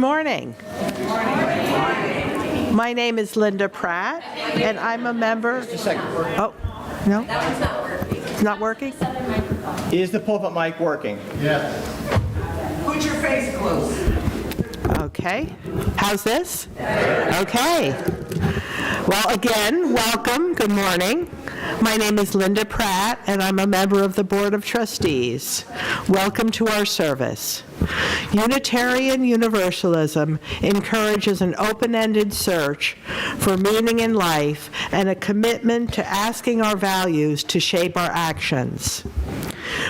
morning. Good morning. My name is Linda Pratt, and I'm a member. Just a second. Oh, no? That one's not working. It's not working? Is the pulpit mic working? Yes. Put your face close. Okay. How's this? Okay. Well, again, welcome. Good morning. My name is Linda Pratt, and I'm a member of the Board of Trustees. Welcome to our service. Unitarian Universalism encourages an open-ended search for meaning in life and a commitment to asking our values to shape our actions.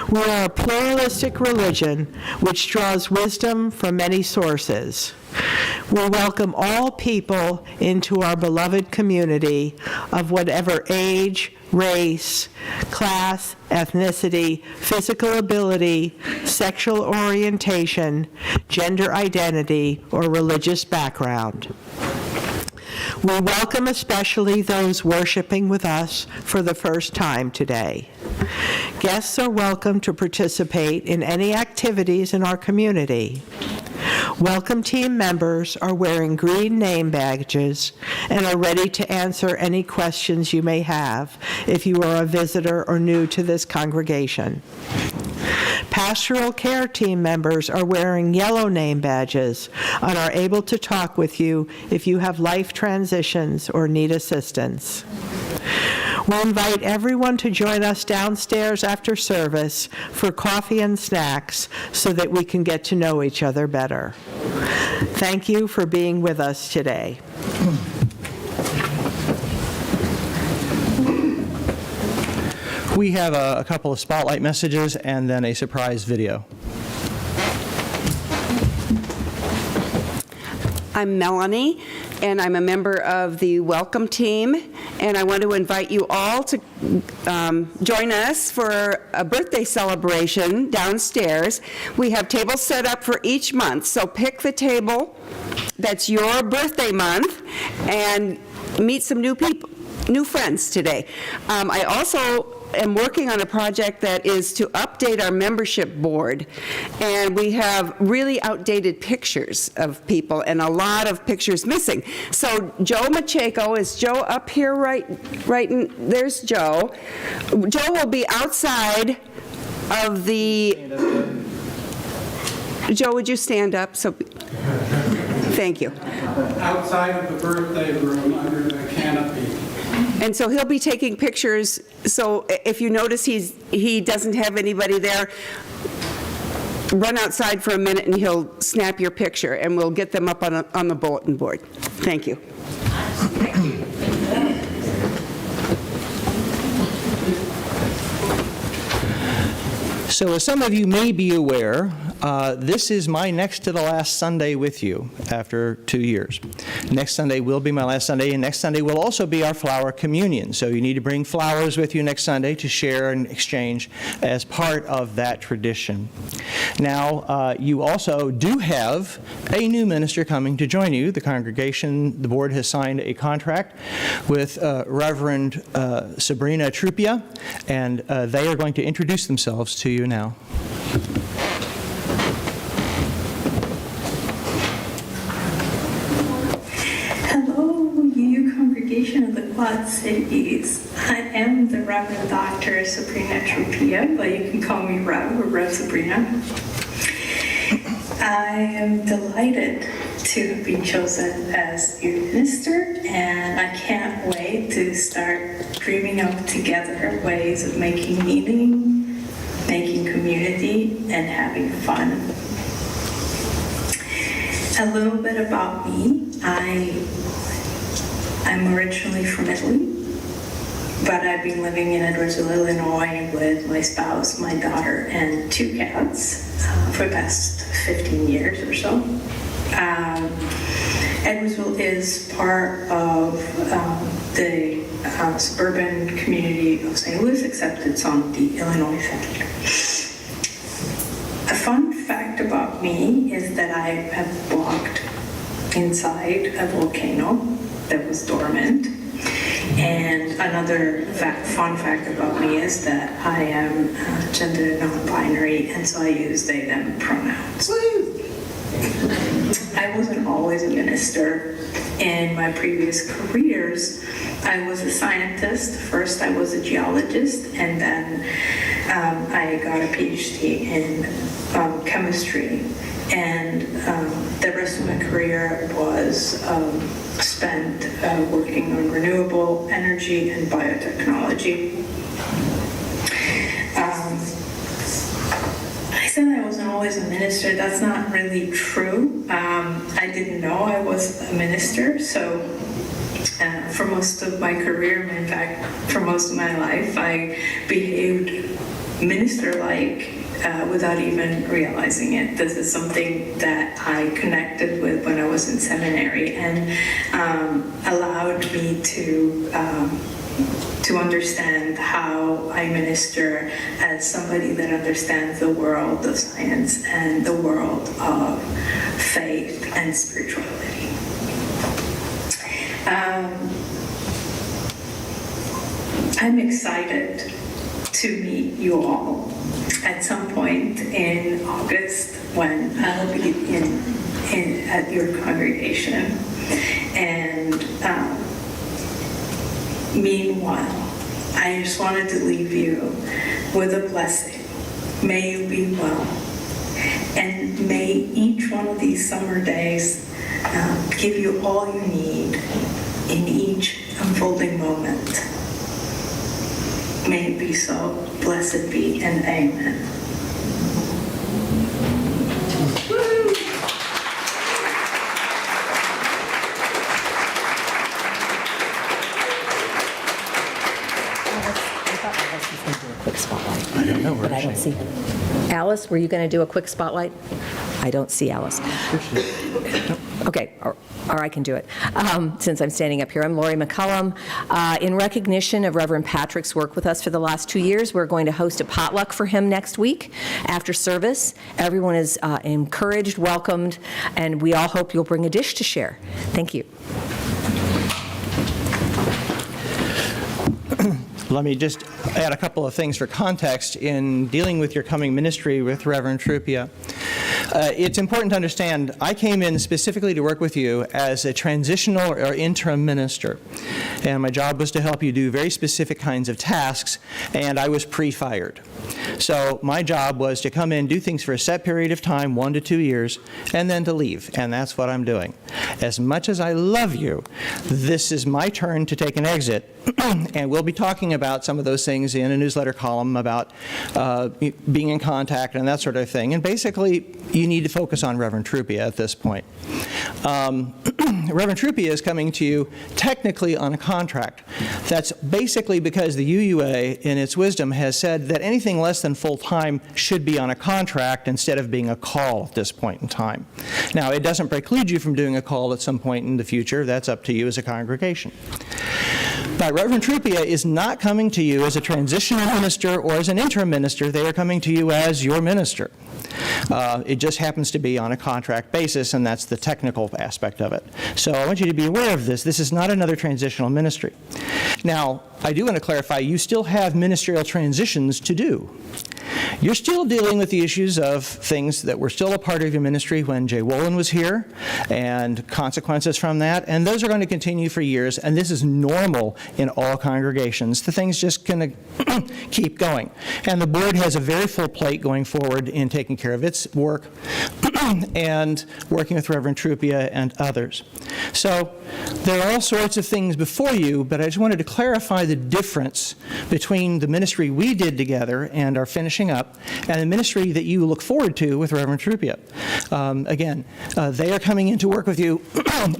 We are a pluralistic religion which draws wisdom from many sources. We welcome all people into our beloved community of whatever age, race, class, ethnicity, physical ability, sexual orientation, gender identity, or religious background. We welcome especially those worshiping with us for the first time today. Guests are welcome to participate in any activities in our community. Welcome team members are wearing green name badges and are ready to answer any questions you may have if you are a visitor or new to this congregation. Pastoral care team members are wearing yellow name badges and are able to talk with you if you have life transitions or need assistance. We invite everyone to join us downstairs after service for coffee and snacks so that we can get to know each other better. Thank you for being with us today. We have a couple of spotlight messages and then a surprise video. I'm Melanie, and I'm a member of the Welcome Team, and I want to invite you all to join us for a birthday celebration downstairs. We have tables set up for each month, so pick the table that's your birthday month and meet some new people, new friends today. I also am working on a project that is to update our membership board, and we have really outdated pictures of people and a lot of pictures missing. So Joe Macheco, is Joe up here there's Joe. Joe will be outside of the, Joe, would you stand up? So, thank you. Outside of the birthday room under the canopy. And so he'll be taking pictures, so if you notice he doesn't have anybody there, run outside for a minute and he'll snap your picture, and we'll get them up on the bulletin board. Thank you. So as some of you may be aware, this is my next to the last Sunday with you after 2 years. Next Sunday will be my last Sunday, and next Sunday will also be our flower communion. So you need to bring flowers with you next Sunday to share and exchange as part of that tradition. Now, you also do have a new minister coming to join you. The congregation, the board has signed a contract with Reverend Sabrina Trupia, and they are going to introduce themselves to you now. Congregation of the Quad Cities. I am the Reverend Dr. Sabrina Trupia, but you can call me Rev or Rev Sabrina. I am delighted to have been chosen as your minister, and I can't wait to start dreaming up together ways of making meaning, making community, and having fun. A little bit about me. I'm originally from Italy, but I've been living in Edwardsville, Illinois with my spouse, my daughter, and 2 cats for the past 15 years or so. Edwardsville is part of the suburban community of St. Louis, except it's on the Illinois side. A fun fact about me is that I have walked inside a volcano that was dormant. And another fun fact about me is that I am gender non-binary, and so I use they, them pronouns. I was always a minister. In my previous careers, I was a scientist. First, I was a geologist, and then I got a PhD in chemistry. And the rest of my career was spent working on renewable energy and biotechnology. I said I wasn't always a minister. That's not really true. I didn't know I was a minister, so for most of my career, in fact, for most of my life, I behaved minister-like without even realizing it. This is something that I connected with when I was in seminary and allowed me to understand how I minister as somebody that understands the world of science and the world of faith and spirituality. I'm excited to meet you all at some point in August when I'll be at your congregation. And meanwhile, I just wanted to leave you with a blessing. May you be well. And may each one of these summer days give you all you need in each unfolding moment. May it be so. Blessed be, and amen. Quick spotlight. I don't know where but I don't see. Alice, were you going to do a quick spotlight? I don't see Alice. Okay, or I can do it. Since I'm standing up here, I'm Lori McCullum. In recognition of Reverend Patrick's work with us for the last 2 years, we're going to host a potluck for him next week after service. Everyone is encouraged, welcomed, and we all hope you'll bring a dish to share. Thank you. Let me just add a couple of things for context in dealing with your coming ministry with Reverend Trupia. It's important to understand, I came in specifically to work with you as a transitional or interim minister. And my job was to help you do very specific kinds of tasks, and I was pre-fired. So my job was to come in, do things for a set period of time, 1 to 2 years, and then to leave. And that's what I'm doing. As much as I love you, this is my turn to take an exit. And we'll be talking about some of those things in a newsletter column about being in contact and that sort of thing. And basically, you need to focus on Reverend Trupia at this point. Reverend Trupia is coming to you technically on a contract. That's basically because the UUA, in its wisdom, has said that anything less than full-time should be on a contract instead of being a call at this point in time. Now, it doesn't preclude you from doing a call at some point in the future. That's up to you as a congregation. But Reverend Trupia is not coming to you as a transitional minister or as an interim minister. They are coming to you as your minister. It just happens to be on a contract basis, and that's the technical aspect of it. So I want you to be aware of this. This is not another transitional ministry. Now, I do want to clarify, you still have ministerial transitions to do. You're still dealing with the issues of things that were still a part of your ministry when Jay Wolin was here, and consequences from that, and those are going to continue for years, and this is normal in all congregations. The thing's just going to keep going. And the board has a very full plate going forward in taking care of its work and working with Reverend Trupia and others. So there are all sorts of things before you, but I just wanted to clarify the difference between the ministry we did together and are finishing up and the ministry that you look forward to with Reverend Trupia. Again, they are coming in to work with you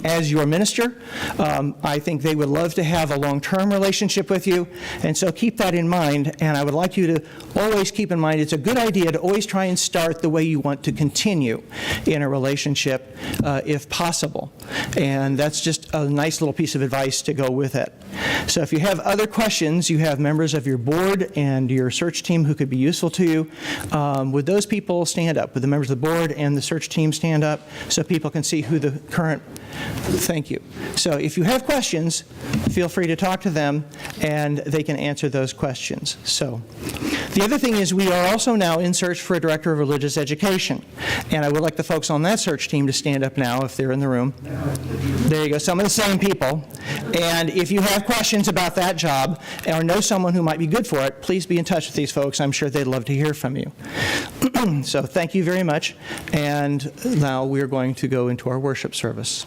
as your minister. I think they would love to have a long-term relationship with you, and so keep that in mind, and I would like you to always keep in mind it's a good idea to always try and start the way you want to continue in a relationship if possible. And that's just a nice little piece of advice to go with it. So if you have other questions, you have members of your board and your search team who could be useful to you. Would those people stand up? Would the members of the board and the search team stand up so people can see who the current... Thank you. So if you have questions, feel free to talk to them, and they can answer those questions. So The other thing is we are also now in search for a director of religious education. And I would like the folks on that search team to stand up now if they're in the room. There you go, some of the same people. And if you have questions about that job or know someone who might be good for it, please be in touch with these folks. I'm sure they'd love to hear from you. So thank you very much. And now we're going to go into our worship service.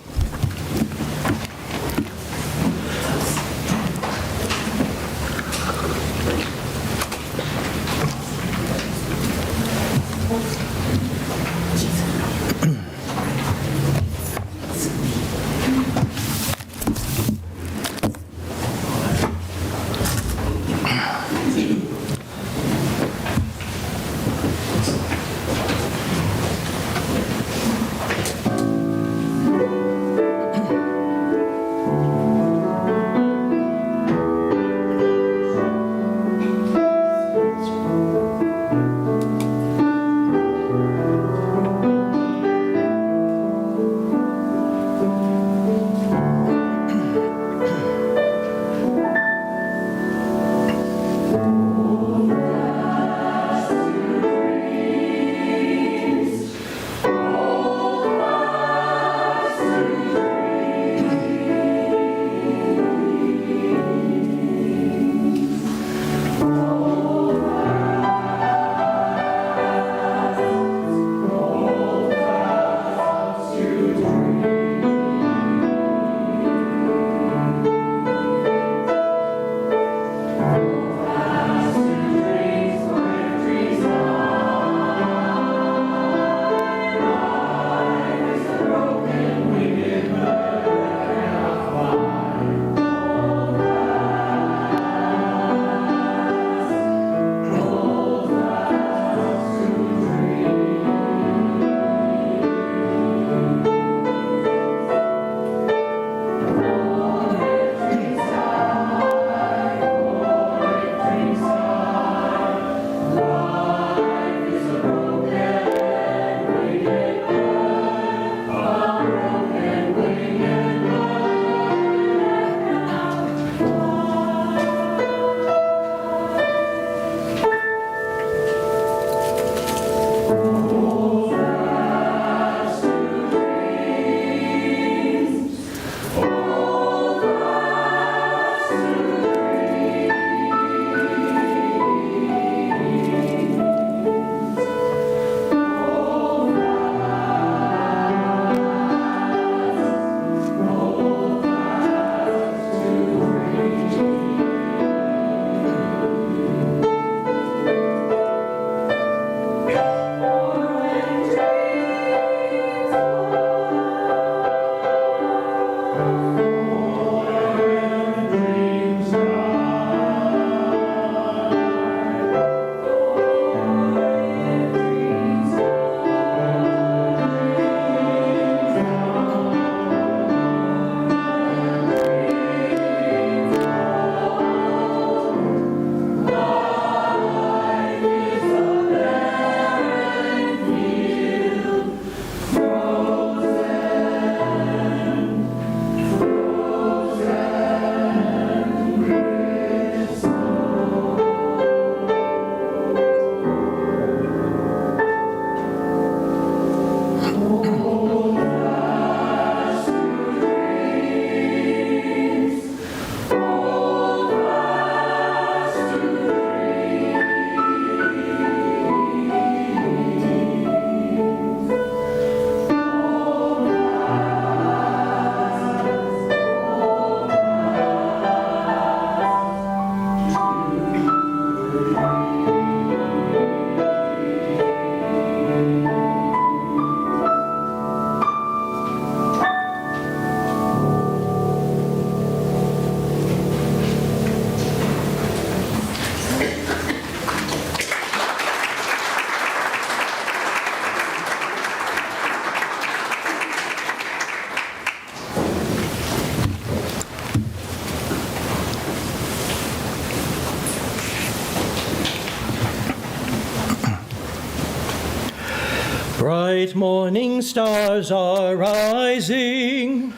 Bright morning stars are rising,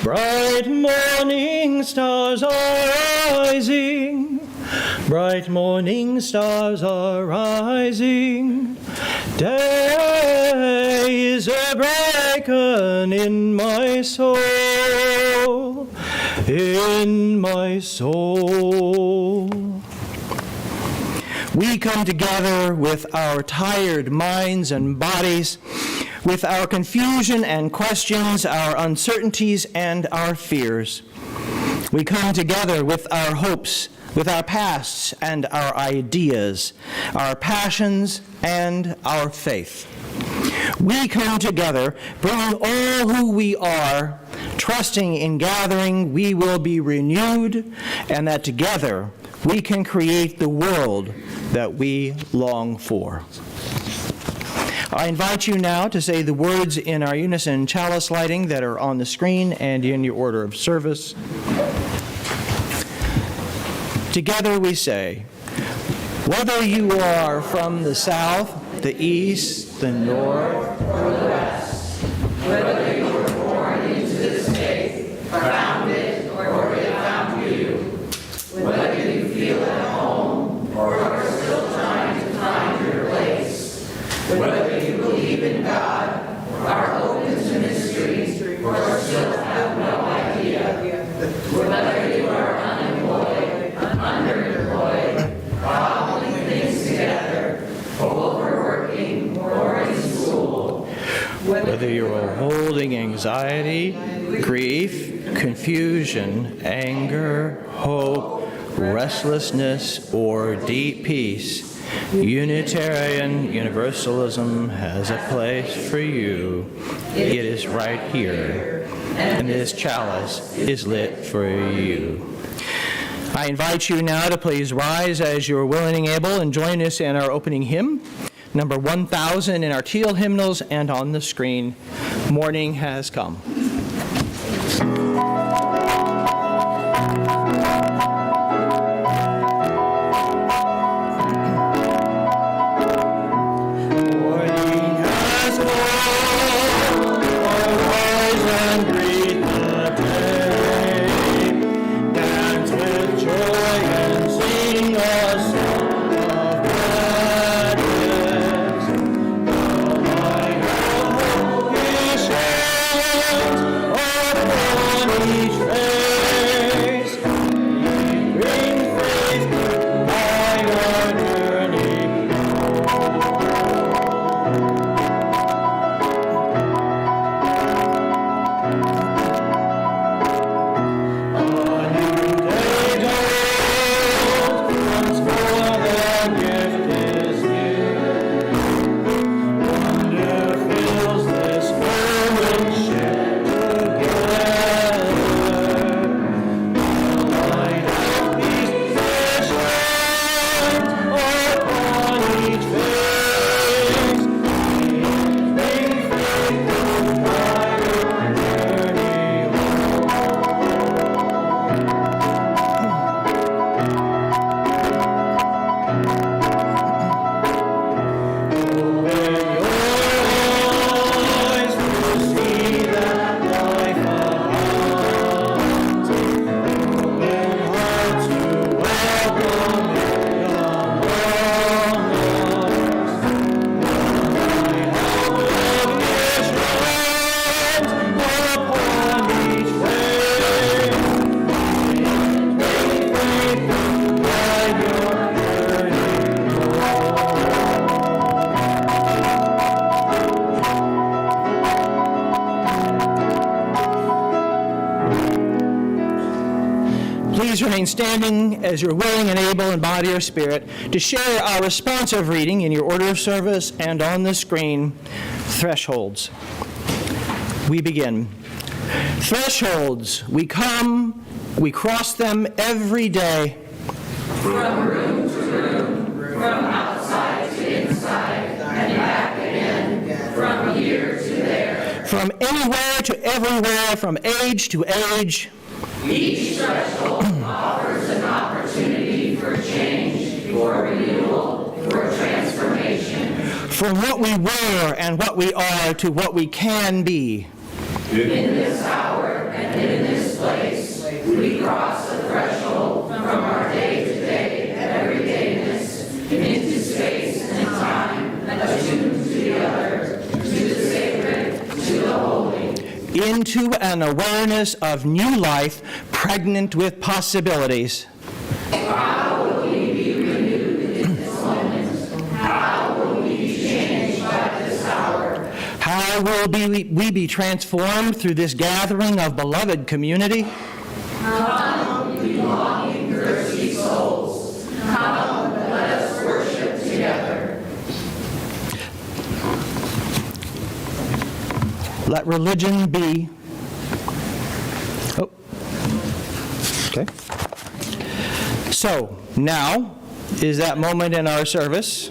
bright morning stars are rising, Bright morning stars are rising. Day is a-breaking in my soul, in my soul. We come together with our tired minds and bodies, with our confusion and questions, our uncertainties and our fears. We come together with our hopes, with our pasts and our ideas, our passions and our faith. We come together, bringing all who we are, trusting in gathering we will be renewed, and that together we can create the world that we long for. I invite you now to say the words in our unison chalice lighting that are on the screen and in your order of service. Together we say, whether you are from the south, the east, the north, or the west, whether you were born into this faith, found it, or it found you, whether you feel at home, or are still trying to find your place, whether you believe in God, are open to mysteries, or still have no idea, whether you are unemployed, underemployed, cobbling things together, overworking, or in school, whether you're holding anxiety, grief, confusion, anger, hope, restlessness, or deep peace, Unitarian Universalism has a place for you. It is right here, and this chalice is lit for you. I invite you now to please rise as you're willing and able and join us in our opening hymn, number 1000 in our teal hymnals and on the screen, Morning Has Come. Please remain standing as you're willing and able in body or spirit to share our responsive reading in your order of service and on the screen, Thresholds. We begin. Thresholds, we come, we cross them every day. From room to room, from outside to inside, and back again, from here to there. From anywhere to everywhere, from age to age. Each threshold offers an opportunity for change, for renewal, for transformation. From what we were and what we are to what we can be. In this hour and in this place, we cross the threshold from our day-to-day into an awareness of new life pregnant with possibilities. How will we be renewed in this moment? How will we be changed by this hour? How will we be transformed through this gathering of beloved community? Come, belonging, thirsty souls. Come, let us worship together. Let religion be. Oh. Okay. So, now is that moment in our service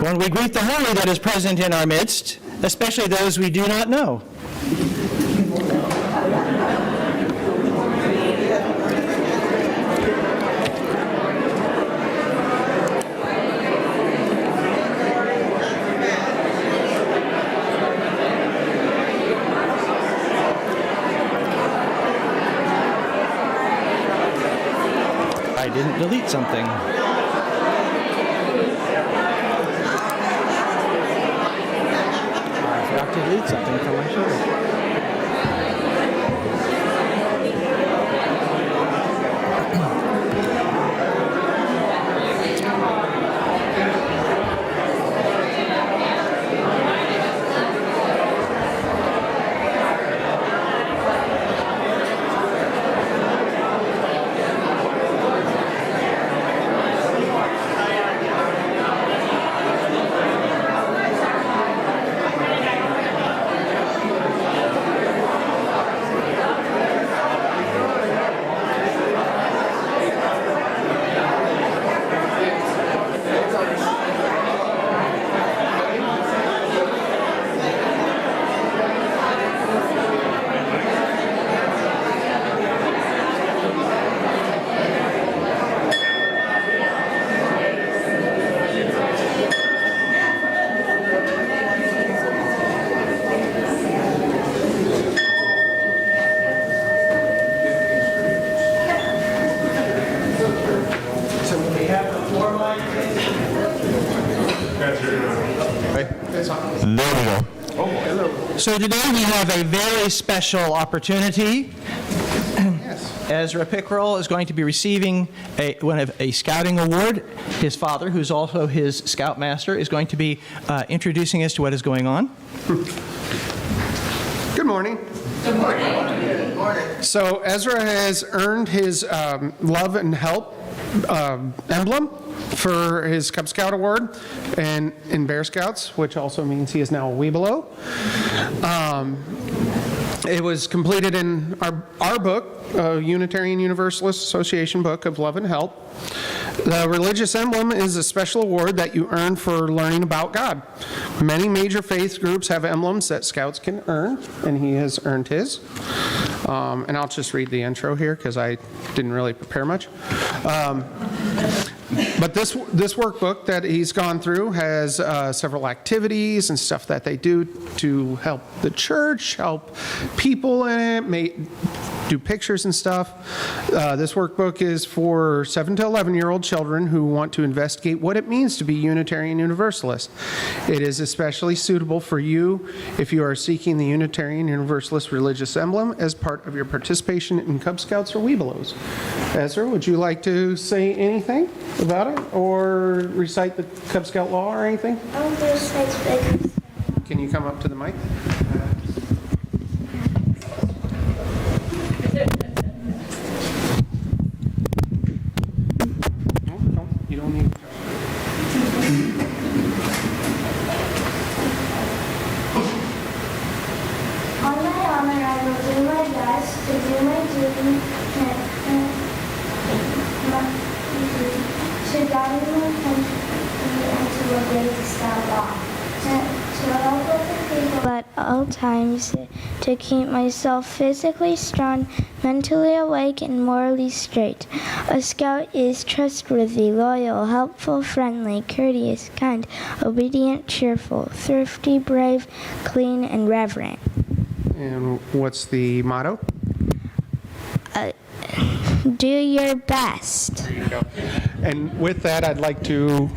when we greet the holy that is present in our midst, especially those we do not know. I didn't delete something. I forgot to delete something from my show. So today we have a very special opportunity. Ezra Pickrell is going to be receiving a scouting award. His father, who's also his scoutmaster, is going to be introducing us to what is going on. Good morning. Good morning. Good morning. So Ezra has earned his Love and Help emblem for his Cub Scout award and in Bear Scouts, which also means he is now a Weebelo. It was completed in our book, Unitarian Universalist Association book of Love and Help. The religious emblem is a special award that you earn for learning about God. Many major faith groups have emblems that Scouts can earn, and he has earned his. And I'll just read the intro here because I didn't really prepare much. But this workbook that he's gone through has several activities and stuff that they do to help the church, help people in it, do pictures and stuff. This workbook is for 7 to 11-year-old children who want to investigate what it means to be Unitarian Universalist. It is especially suitable for you if you are seeking the Unitarian Universalist religious emblem as part of your participation in Cub Scouts or Weebelows. Ezra, would you like to say anything about it or recite the Cub Scout law or anything? I'll recite the Cub Scout. Can you come up to the mic? No, you don't need. On my honor, I will do my best to do my duty to guide my country and to obey the Scout law. To help other people at all times, to keep myself physically strong, mentally awake, and morally straight. A Scout is trustworthy, loyal, helpful, friendly, courteous, kind, obedient, cheerful, thrifty, brave, clean, and reverent. And what's the motto? Do your best. There you go. And with that, I'd like to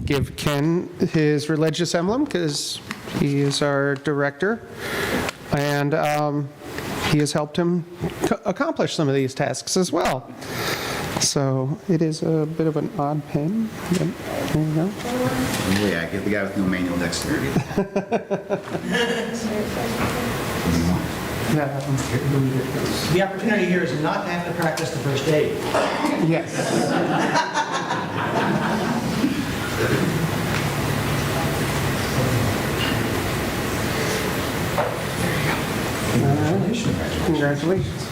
give Ken his religious emblem because He is our director, and he has helped him accomplish some of these tasks as well. So it is a bit of an odd pen. There you go. Yeah, get the guy with no manual dexterity. The opportunity here is not to have to practice the first aid. Yes. Congratulations.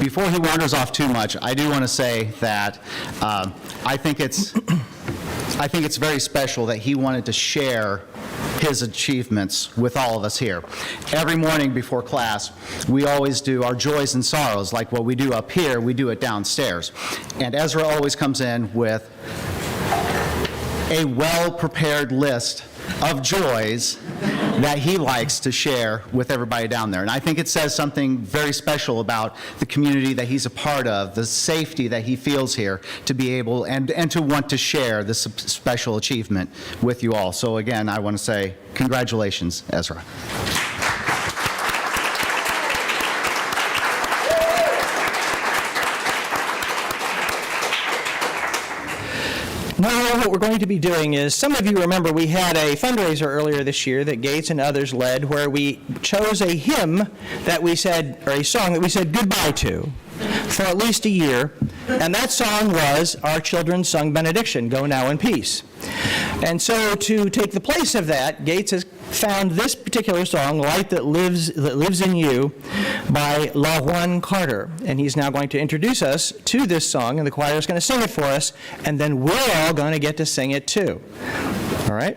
Before he wanders off too much, I do want to say that I think it's very special that he wanted to share his achievements with all of us here. Every morning before class, we always do our joys and sorrows, like what we do up here, we do it downstairs. And Ezra always comes in with a well-prepared list of joys that he likes to share with everybody down there. And I think it says something very special about the community that he's a part of, the safety that he feels here to be able and to want to share this special achievement with you all. So again, I want to say congratulations, Ezra. Now, what we're going to be doing is, some of you remember we had a fundraiser earlier this year that Gates and others led, where we chose a hymn that we said, or a song that we said goodbye to for at least a year, and that song was Our Children Sung Benediction, Go Now in Peace. And so to take the place of that, Gates has found this particular song, Light That Lives in You, by La Juan Carter. And he's now going to introduce us to this song, and the choir is going to sing it for us, and then we're all going to get to sing it too. All right?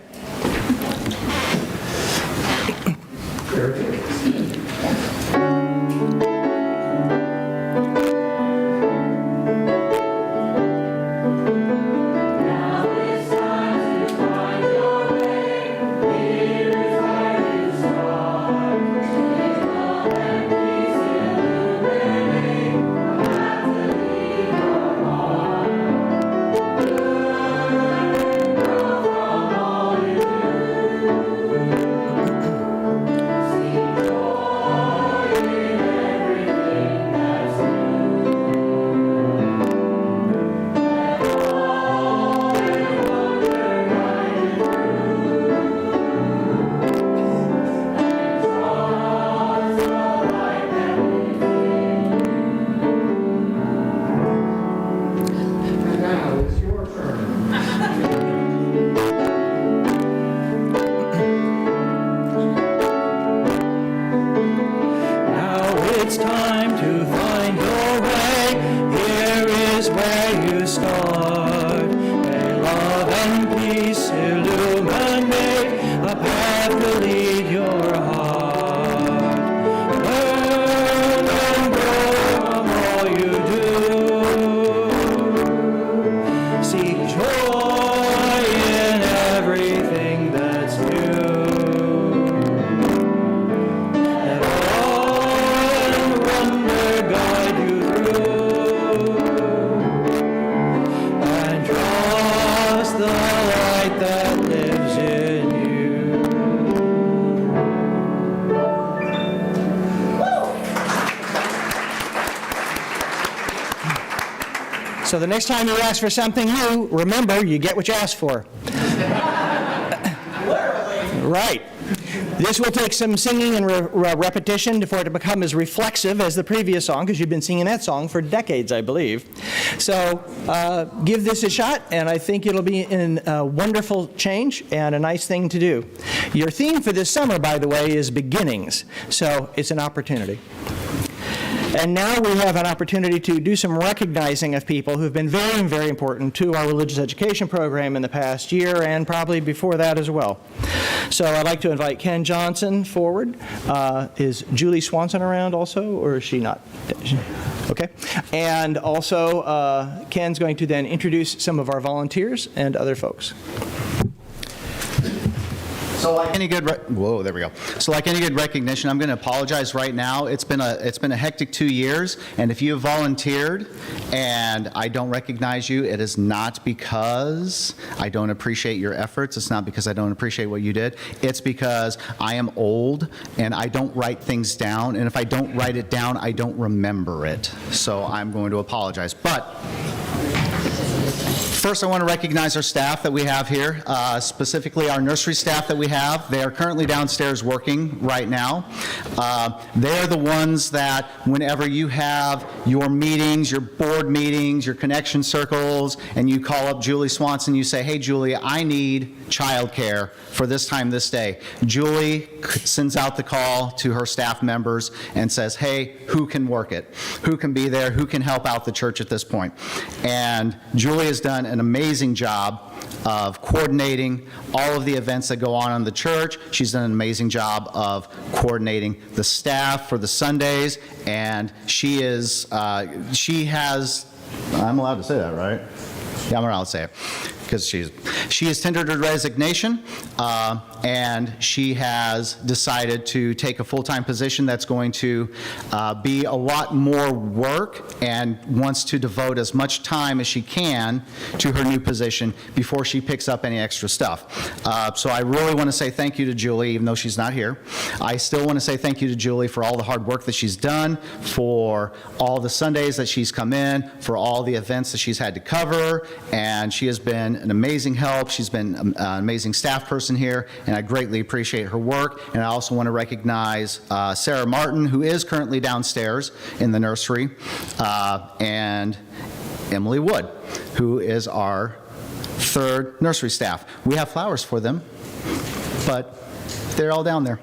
It's time to find your way. Here is where you start. May love and peace illuminate a path to lead your heart. Learn and grow from all you do. Seek joy in everything that's new. So the next time you ask for something new, remember, you get what you ask for. Right. This will take some singing and repetition for it to become as reflexive as the previous song, because you've been singing that song for decades, I believe. So give this a shot, and I think it'll be a wonderful change and a nice thing to do. Your theme for this summer, by the way, is beginnings, so it's an opportunity. And now we have an opportunity to do some recognizing of people who've been very, very important to our religious education program in the past year, and probably before that as well. So I'd like to invite Ken Johnson forward. Is Julie Swanson around also, or is she not? Okay? And also, Ken's going to then introduce some of our volunteers and other folks. So like any good, whoa, there we go. So like any good recognition, I'm going to apologize right now. It's been a hectic 2 years, and if you have volunteered and I don't recognize you, it is not because I don't appreciate your efforts. It's not because I don't appreciate what you did. It's because I am old and I don't write things down, and if I don't write it down, I don't remember it. So I'm going to apologize. But first, I want to recognize our staff that we have here, specifically our nursery staff that we have. They are currently downstairs working right now. They are the ones that whenever you have your meetings, your board meetings, your connection circles, and you call up Julie Swanson, you say, hey, Julie, I need childcare for this time this day. Julie sends out the call to her staff members and says, hey, who can work it? Who can be there? Who can help out the church at this point? And Julie has done an amazing job of coordinating all of the events that go on in the church. She's done an amazing job of coordinating the staff for the Sundays, and she has, I'm allowed to say that, right? Yeah, I'm allowed to say it, because she has tendered her resignation, and she has decided to take a full-time position that's going to be a lot more work, and wants to devote as much time as she can to her new position before she picks up any extra stuff. So I really want to say thank you to Julie, even though she's not here. I still want to say thank you to Julie for all the hard work that she's done, for all the Sundays that she's come in, for all the events that she's had to cover, and she has been an amazing help. She's been an amazing staff person here, and I greatly appreciate her work. And I also want to recognize Sarah Martin, who is currently downstairs in the nursery, and Emily Wood, who is our third nursery staff. We have flowers for them, but they're all down there.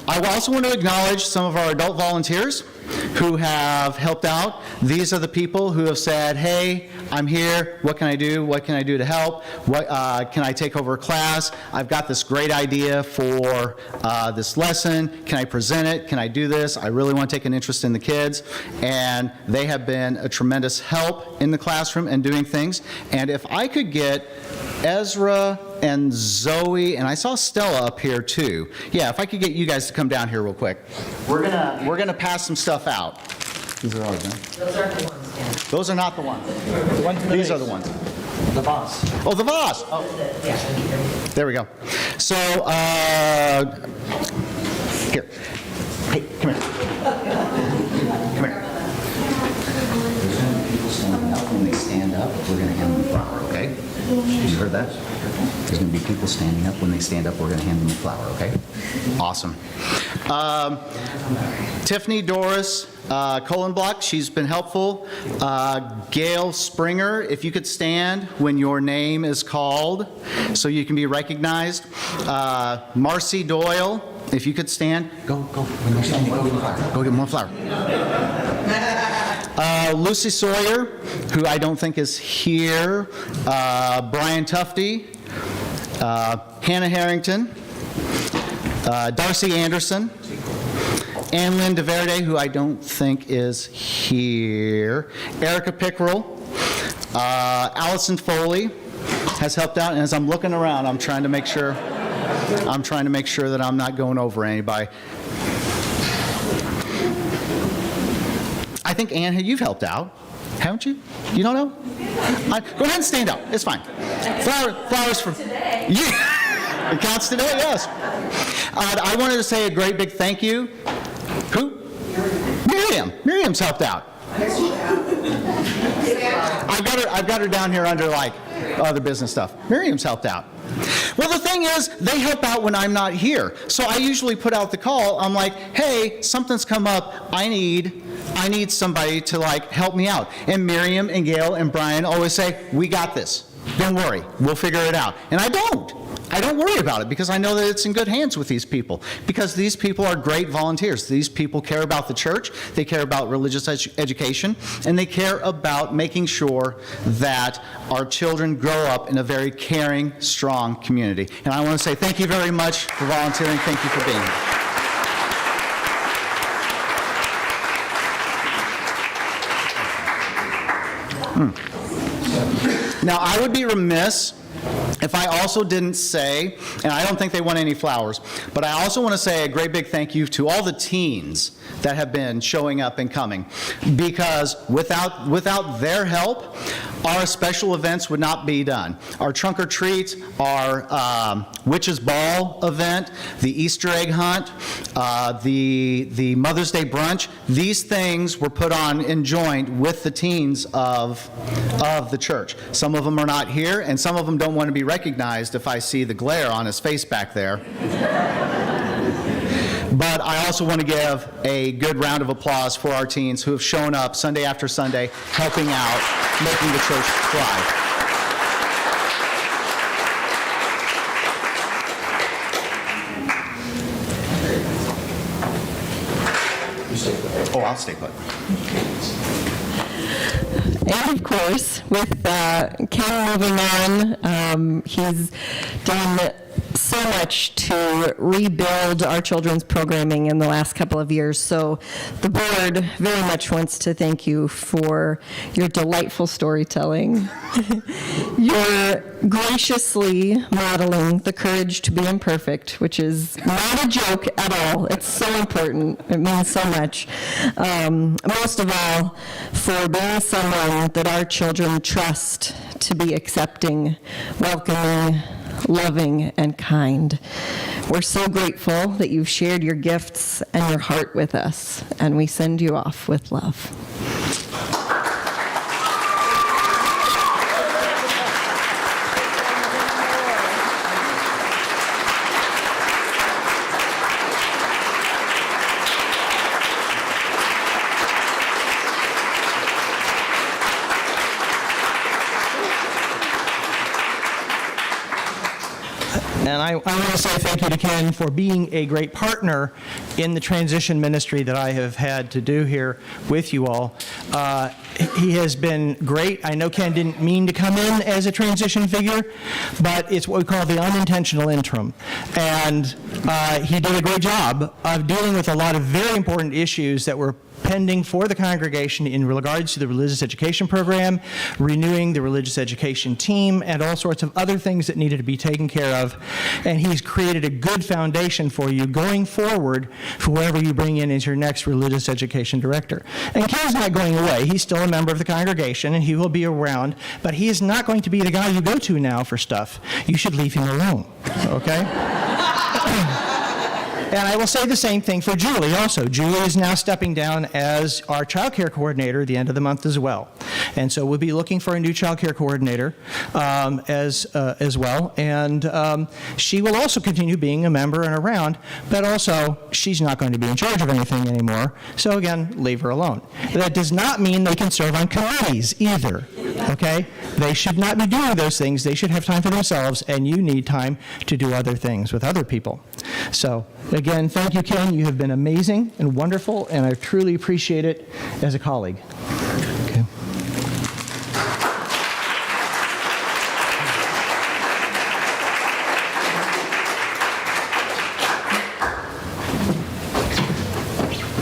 I also want to acknowledge some of our adult volunteers who have helped out. These are the people who have said, hey, I'm here, what can I do? What can I do to help? What can I take over a class? I've got this great idea for this lesson. Can I present it? Can I do this? I really want to take an interest in the kids. And they have been a tremendous help in the classroom and doing things. And if I could get Ezra and Zoe, and I saw Stella up here too. Yeah, if I could get you guys to come down here real quick. We're gonna pass some stuff out. These are ours, huh? Those aren't the ones, Dan. Those are not the ones. These are the ones. The boss. Oh, the vase. Oh. There we go. So, here. Hey, come here. Come here. When they stand up, we're going to hand them the flower, okay? You heard that? There's going to be people standing up. When they stand up, we're going to hand them the flower, okay? Awesome. Tiffany Doris Kohlenblock, she's been helpful. Gail Springer, if you could stand when your name is called so you can be recognized. Marcy Doyle, if you could stand. Go. When you're standing, go get more flour. Lucy Sawyer, who I don't think is here. Brian Tufty. Hannah Harrington. Darcy Anderson. Ann Lynn DeVerde, who I don't think is here. Erica Pickrell. Allison Foley has helped out, and as I'm looking around, I'm trying to make sure that I'm not going over anybody. I think, Ann, you've helped out, haven't you? You don't know? Go ahead and stand up. It's fine. Flowers for... Yeah. It counts today, yes. I wanted to say a great big thank you. Who? Miriam. Miriam's helped out. I've got her down here under, like, other business stuff. Miriam's helped out. Well, the thing is, they help out when I'm not here. So I usually put out the call. I'm like, hey, something's come up. I need somebody to, like, help me out. And Miriam and Gail and Brian always say, we got this. Don't worry. We'll figure it out. And I don't worry about it because I know that it's in good hands with these people, because these people are great volunteers. These people care about the church, they care about religious education, and they care about making sure that our children grow up in a very caring, strong community. And I want to say thank you very much for volunteering. Thank you for being here. Now, I would be remiss if I also didn't say, and I don't think they want any flowers, but I also want to say a great big thank you to all the teens that have been showing up and coming, because without their help, our special events would not be done. Our trunk or treat, our Witch's Ball event, the Easter egg hunt, the Mother's Day brunch, these things were put on and joined with the teens of the church. Some of them are not here, and some of them don't want to be recognized if I see the glare on his face back there. But I also want to give a good round of applause for our teens who have shown up Sunday after Sunday, helping out, making the church thrive. Oh, I'll stay put. And of course, with Ken moving on, he's done so much to rebuild our children's programming in the last couple of years. So the board very much wants to thank you for your delightful storytelling, your graciously modeling the courage to be imperfect, which is not a joke at all. It's so important. It means so much. Most of all, for being someone that our children trust to be accepting, welcoming, loving, and kind. We're so grateful that you've shared your gifts and your heart with us, and we send you off with love. And I want to say thank you to Ken for being a great partner in the transition ministry that I have had to do here with you all. He has been great. I know Ken didn't mean to come in as a transition figure, but it's what we call the unintentional interim. And he did a great job of dealing with a lot of very important issues that were pending for the congregation in regards to the religious education program, renewing the religious education team, and all sorts of other things that needed to be taken care of. And he's created a good foundation for you going forward for whoever you bring in as your next religious education director. And Ken's not going away. He's still a member of the congregation, and he will be around, but he is not going to be the guy you go to now for stuff. You should leave him alone, okay? And I will say the same thing for Julie also. Julie is now stepping down as our child care coordinator at the end of the month as well. And so we'll be looking for a new child care coordinator as well. And she will also continue being a member and around, but also she's not going to be in charge of anything anymore. So again, leave her alone. That does not mean they can serve on committees either, okay? They should not be doing those things. They should have time for themselves, and you need time to do other things with other people. So again, thank you, Ken. You have been amazing and wonderful, and I truly appreciate it as a colleague. Okay.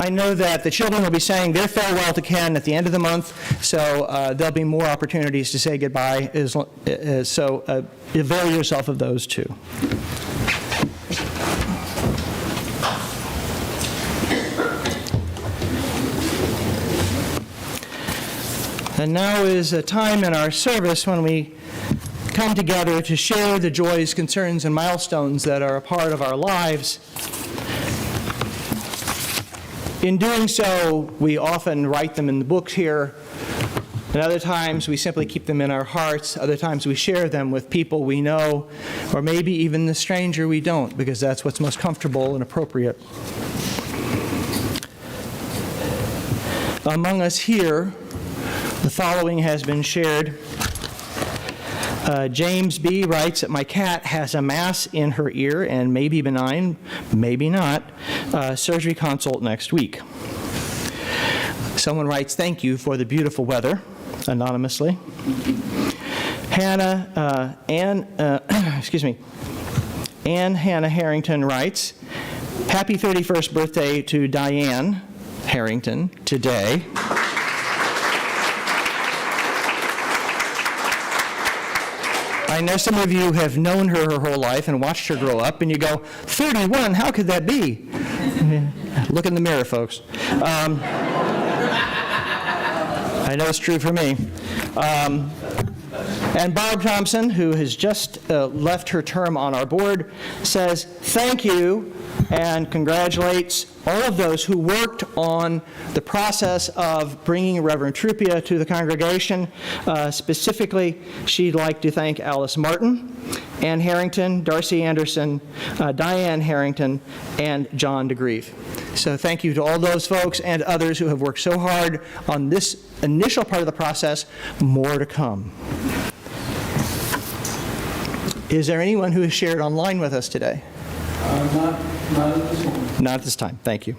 I know that the children will be saying their farewell to Ken at the end of the month, so there'll be more opportunities to say goodbye, so avail yourself of those too. And now is a time in our service when we come together to share the joys, concerns, and milestones that are a part of our lives. In doing so, we often write them in the books here, and other times we simply keep them in our hearts. Other times we share them with people we know, or maybe even the stranger we don't, because that's what's most comfortable and appropriate. Among us here, the following has been shared. James B. writes that my cat has a mass in her ear and may be benign, maybe not. Surgery consult next week. Someone writes, thank you for the beautiful weather, anonymously. Ann Hannah Harrington writes, happy 31st birthday to Diane Harrington today. I know some of you have known her whole life and watched her grow up, and you go, 31, how could that be? Look in the mirror, folks. I know it's true for me. And Barb Thompson, who has just left her term on our board, says thank you and congratulates all of those who worked on the process of bringing Reverend Trupia to the congregation. Specifically, she'd like to thank Alice Martin, Ann Harrington, Darcy Anderson, Diane Harrington, and John DeGrief. So thank you to all those folks and others who have worked so hard on this initial part of the process. More to come. Is there anyone who has shared online with us today? Not at this moment. Not at this time. Thank you.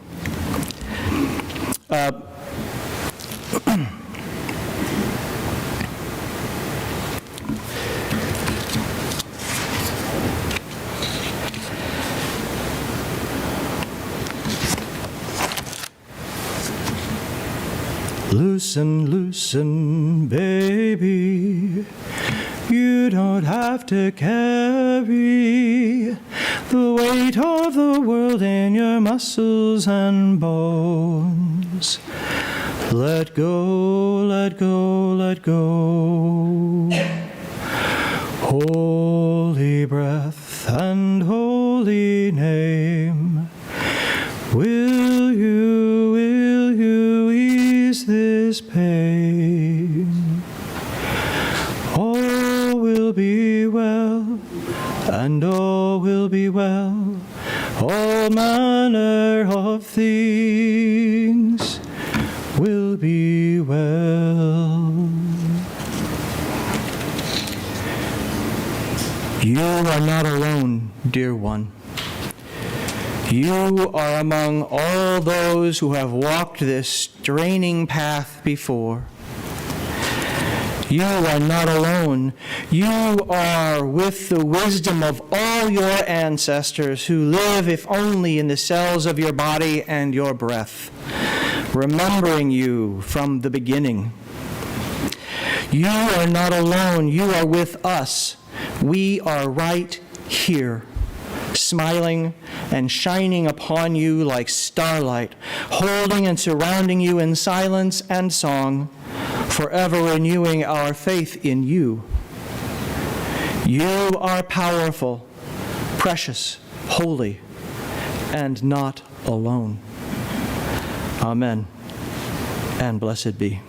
Loosen, loosen, baby. You don't have to carry the weight of the world in your muscles and bones. Let go, let go, let go. Holy breath and holy name. Will you ease this pain? All will be well, and all will be well. All manner of things will be well. You are not alone, dear one. You are among all those who have walked this straining path before. You are not alone. You are with the wisdom of all your ancestors who live, if only in the cells of your body and your breath, remembering you from the beginning. You are not alone. You are with us. We are right here, smiling and shining upon you like starlight, holding and surrounding you in silence and song, forever renewing our faith in you. You are powerful, precious, holy, and not alone. Amen, and blessed be.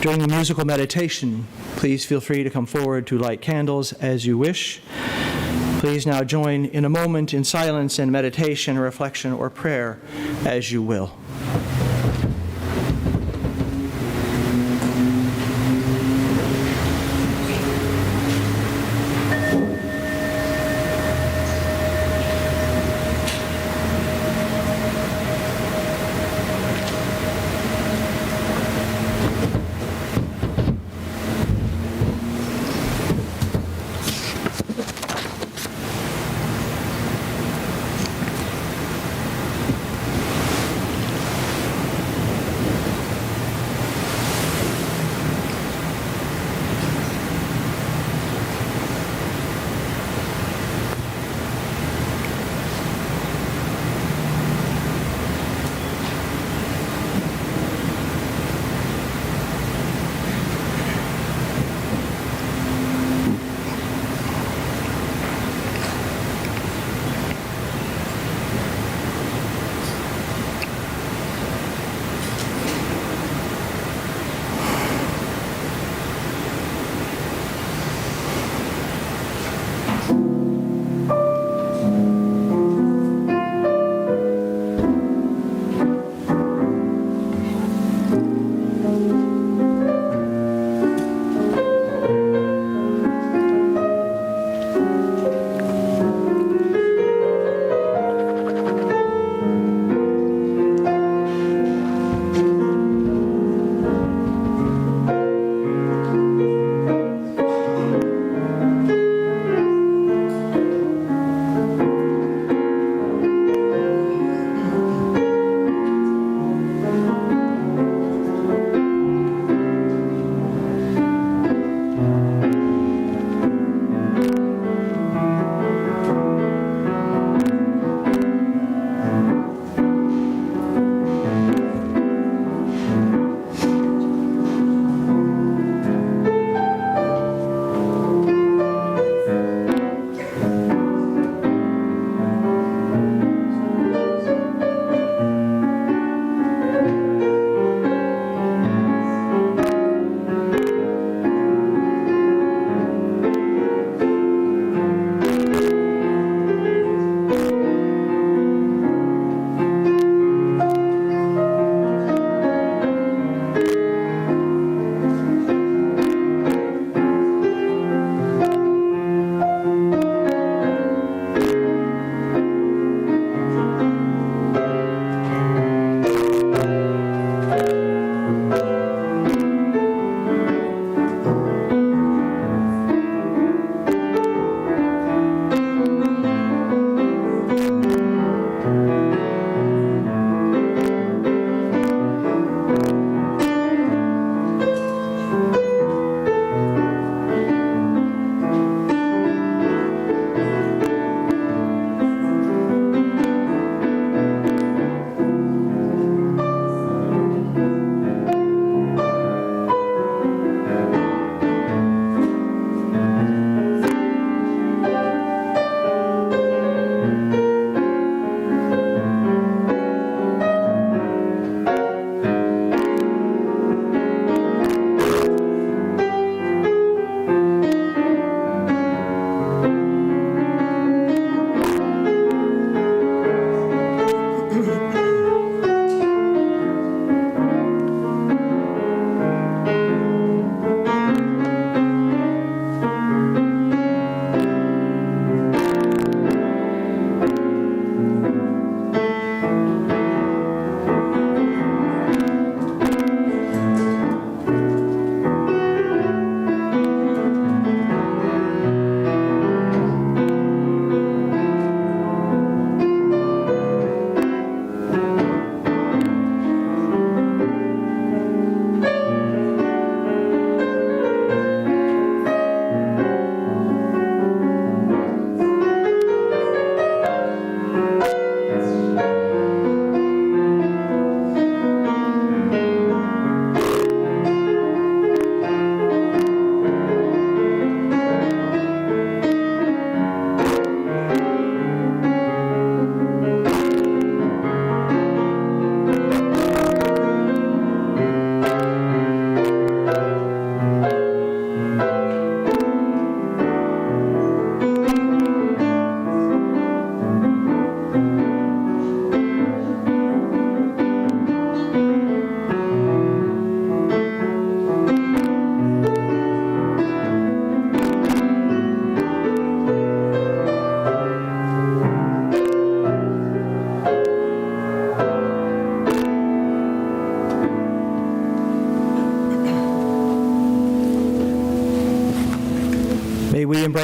During the musical meditation, please feel free to come forward to light candles as you wish. Please now join in a moment in silence and meditation, reflection, or prayer as you will.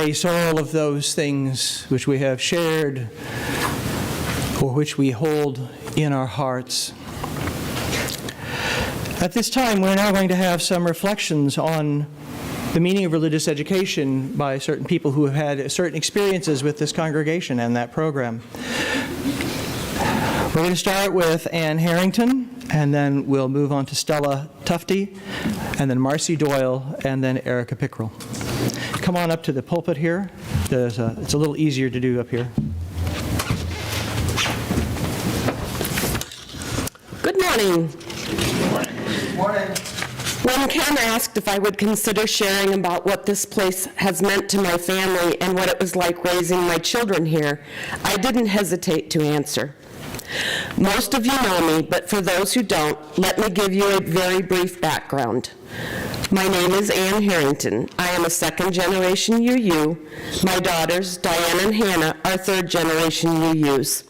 embrace all of those things which we have shared or which we hold in our hearts. At this time, we're now going to have some reflections on the meaning of religious education by certain people who have had certain experiences with this congregation and that program. We're going to start with Ann Harrington, and then we'll move on to Stella Tufty, and then Marcy Doyle, and then Erica Pickrell. Come on up to the pulpit here. It's a little easier to do up here. Good morning. When Ken asked if I would consider sharing about what this place has meant to my family and what it was like raising my children here, I didn't hesitate to answer. Most of you know me, but for those who don't, let me give you a very brief background. My name is Ann Harrington. I am a second-generation UU. My daughters, Diane and Hannah, are third-generation UUs.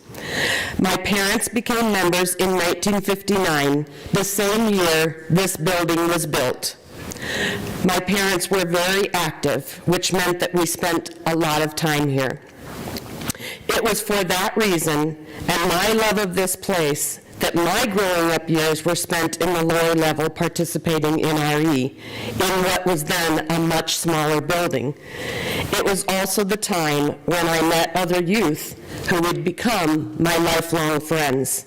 My parents became members in 1959, the same year this building was built. My parents were very active, which meant that we spent a lot of time here. It was for that reason and my love of this place that my growing up years were spent in the lower level participating in RE, in what was then a much smaller building. It was also the time when I met other youth who would become my lifelong friends.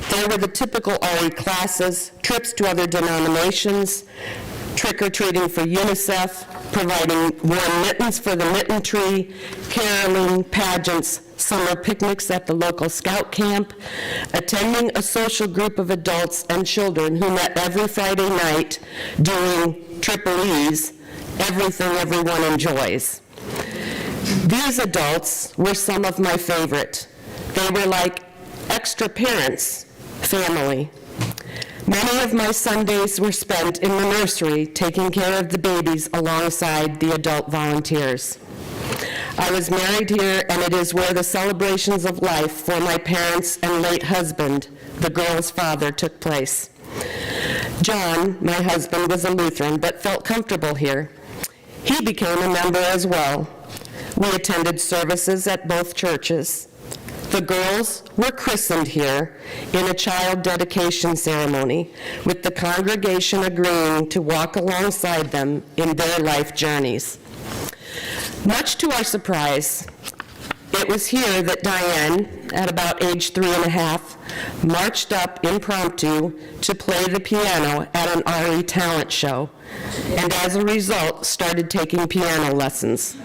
There were the typical RE classes, trips to other denominations, trick-or-treating for UNICEF, providing warm mittens for the mitten tree, caroling, pageants, summer picnics at the local scout camp, attending a social group of adults and children who met every Friday night doing Triple E's, everything everyone enjoys. These adults were some of my favorite. They were like extra parents, family. Many of my Sundays were spent in the nursery taking care of the babies alongside the adult volunteers. I was married here, and it is where the celebrations of life for my parents and late husband, the girl's father, took place. John, my husband, was a Lutheran, but felt comfortable here. He became a member as well. We attended services at both churches. The girls were christened here in a child dedication ceremony, with the congregation agreeing to walk alongside them in their life journeys. Much to our surprise, it was here that Diane, at about age 3.5, marched up impromptu to play the piano at an RE talent show, and as a result, started taking piano lessons.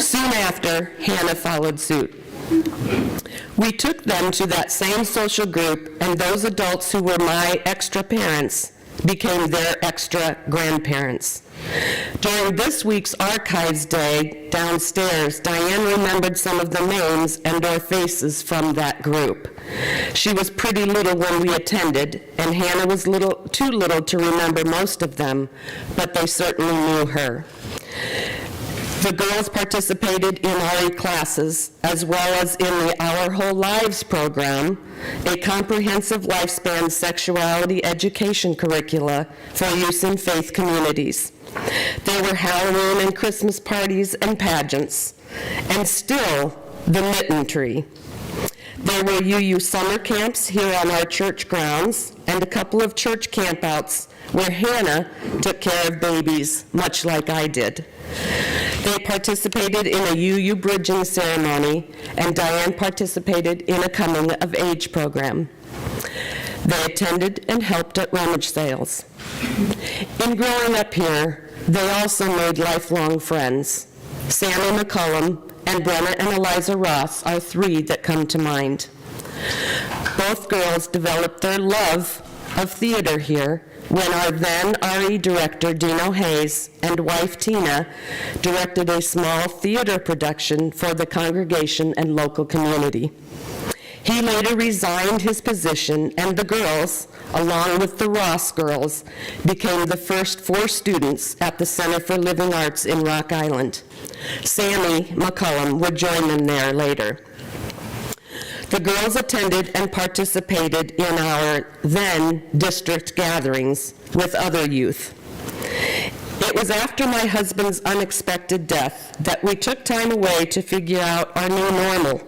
Soon after, Hannah followed suit. We took them to that same social group, and those adults who were my extra parents became their extra grandparents. During this week's Archives Day downstairs, Diane remembered some of the names and/or faces from that group. She was pretty little when we attended, and Hannah was too little to remember most of them, but they certainly knew her. The girls participated in RE classes, as well as in the Our Whole Lives program, a comprehensive lifespan sexuality education curricula for use in faith communities. There were Halloween and Christmas parties and pageants, and still the mitten tree. There were UU summer camps here on our church grounds, and a couple of church campouts where Hannah took care of babies, much like I did. They participated in a UU bridging ceremony, and Diane participated in a coming-of-age program. They attended and helped at rummage sales. In growing up here, they also made lifelong friends. Sammy McCullum and Brenna and Eliza Ross are three that come to mind. Both girls developed their love of theater here when our then RE director, Dino Hayes, and wife, Tina, directed a small theater production for the congregation and local community. He later resigned his position, and the girls, along with the Ross girls, became the first 4 students at the Center for Living Arts in Rock Island. Sammy McCullum would join them there later. The girls attended and participated in our then district gatherings with other youth. It was after my husband's unexpected death that we took time away to figure out our new normal.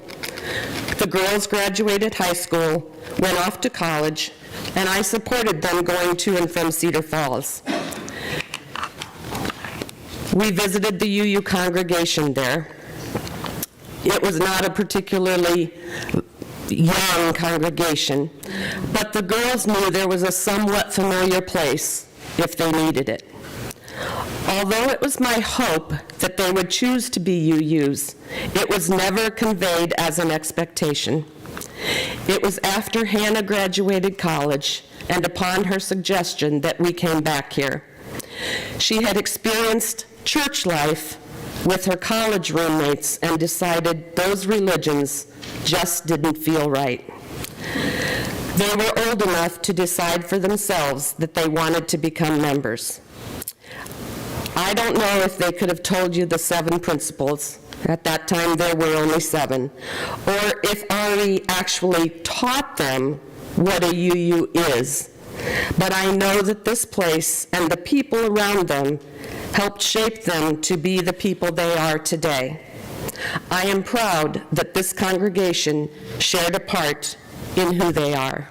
The girls graduated high school, went off to college, and I supported them going to and from Cedar Falls. We visited the UU congregation there. It was not a particularly young congregation, but the girls knew there was a somewhat familiar place if they needed it. Although it was my hope that they would choose to be UUs, it was never conveyed as an expectation. It was after Hannah graduated college and upon her suggestion that we came back here. She had experienced church life with her college roommates and decided those religions just didn't feel right. They were old enough to decide for themselves that they wanted to become members. I don't know if they could have told you the 7 principles. At that time, there were only 7. Or if Ari actually taught them what a UU is. But I know that this place and the people around them helped shape them to be the people they are today. I am proud that this congregation shared a part in who they are.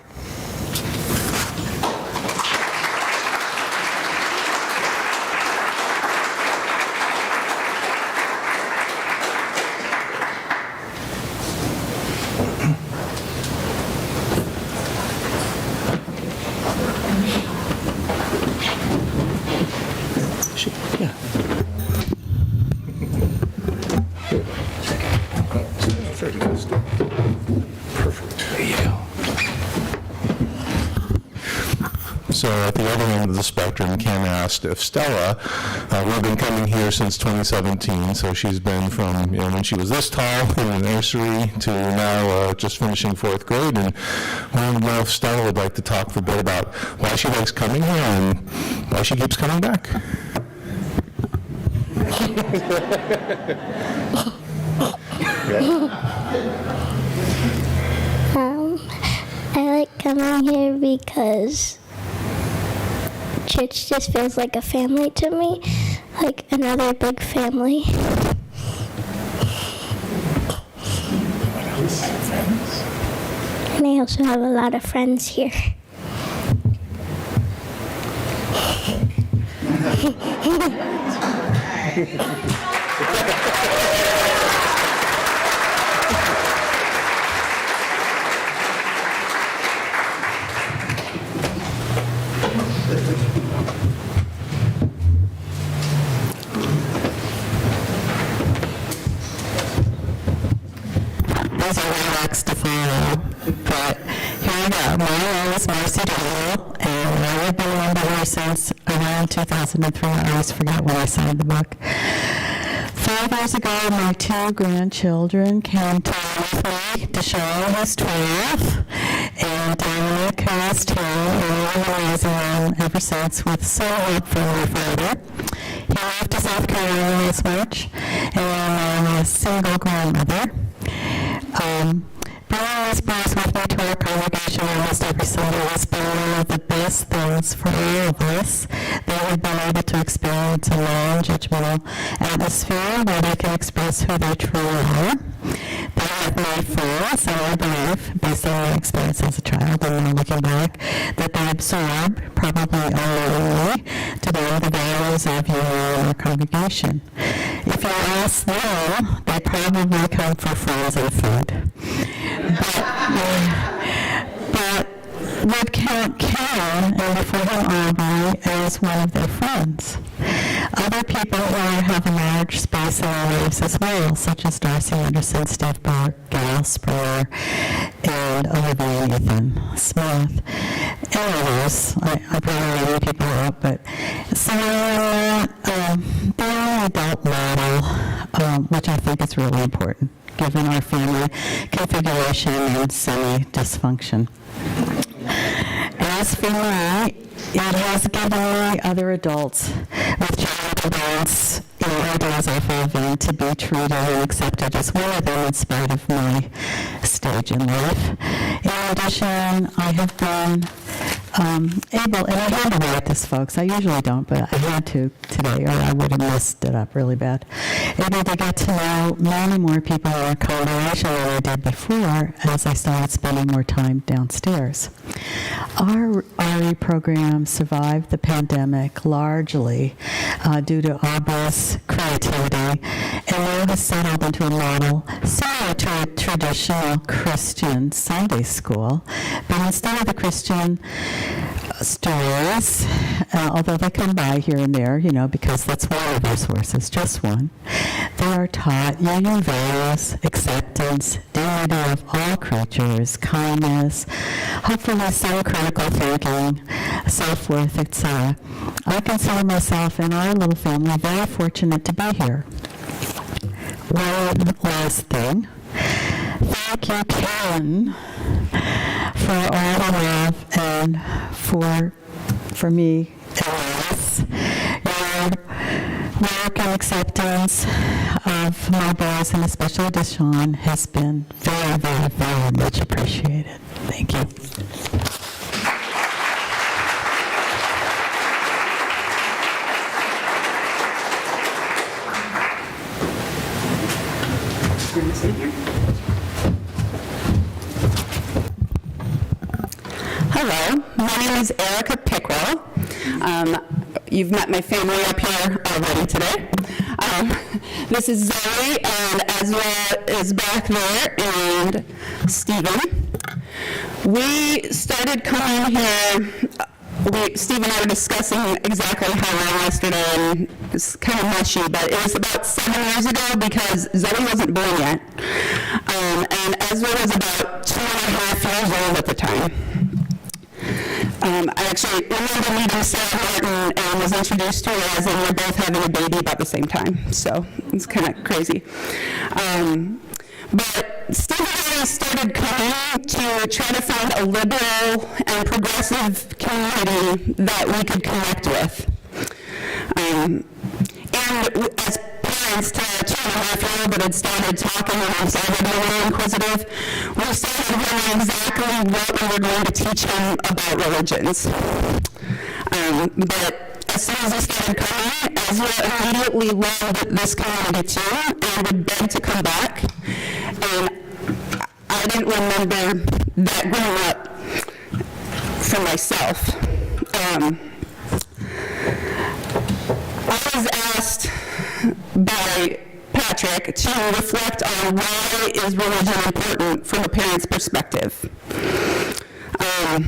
So at the other end of the spectrum, Ken asked if Stella, we've been coming here since 2017, so she's been from when she was this tall in the nursery to now just finishing 4th grade, and I don't know if Stella would like to talk for a bit about why she likes coming here and why she keeps coming back. I like coming here because church just feels like a family to me, like another big family. And I also have a lot of friends here. These are lyrics to follow, but here we go. My name is Marcy Daniel, and I've been a member here since around 2003. I always forgot when I signed the book. 5 years ago, my 2 grandchildren came to live with me. Deshaun, who's 12, and Dominic, who is 10, and we've been raising them ever since with so help from my father. He moved to South Carolina this March, and I'm a single grandmother. Bringing these boys with me to our congregation almost every Sunday has been one of the best things for all of us. They have been able to experience a non-judgmental atmosphere where they can express who they truly are. They have made friends, and I believe, based on my experience as a child and now looking back, that they absorb, probably unknowingly, to them the values of you and our congregation. If you ask them, they probably come for friends and food. But would count Ken and before him Aubrey as one of their friends. Other people have a large space in their lives as well, such as Darcy Anderson, Steve Bach, Gal Springer, and Olivia and Ethan Smith. And others. I probably leave people out, but so they're an adult model, which I think is really important, given our family configuration and semi-dysfunction. As for me, it has given me other adults with childhood events and ideas I have in to be treated and accepted as one of them in spite of my stage in life. In addition, I have been Abel, and I had to write this, folks. I usually don't, but I had to today, or I would have messed it up really bad. Able to get to know many more people in our congregation than I did before as I started spending more time downstairs. Our RE program survived the pandemic largely due to Aubrey's creativity, and now has settled into a model similar to a traditional Christian Sunday school, but instead of the Christian stories, although they come by here and there, because that's one of their sources, just one, they are taught union values, acceptance, dignity of all creatures, kindness, hopefully some critical thinking, self-worth, etc. I consider myself and our little family very fortunate to be here. One last thing. Thank you, Ken, for all the love and for me and us. Your work and acceptance of my boys, and especially Deshaun, has been very, very, very much appreciated. Thank you. Hello, my name is Erica Pickrell. You've met my family up here already today. This is Zoe, and Ezra is back there, and Stephen. We started coming here, Steve and I were discussing exactly how long yesterday, and it's kind of mushy, but it was about 7 years ago because Zoe wasn't born yet, and Ezra was about 2.5 years old at the time. I actually remember meeting Sarah Martin and was introduced to her as they were both having a baby about the same time, so it's kind of crazy. But Steve and I started coming to try to find a liberal and progressive community that we could connect with. And as parents to a 2.5-year-old that had started talking and was already a little inquisitive, we started learning exactly what we were going to teach him about religions. But as soon as he started coming, Ezra immediately loved this community too and would beg to come back. And I didn't remember that growing up for myself. I was asked by Patrick to reflect on why is religion important from a parent's perspective. I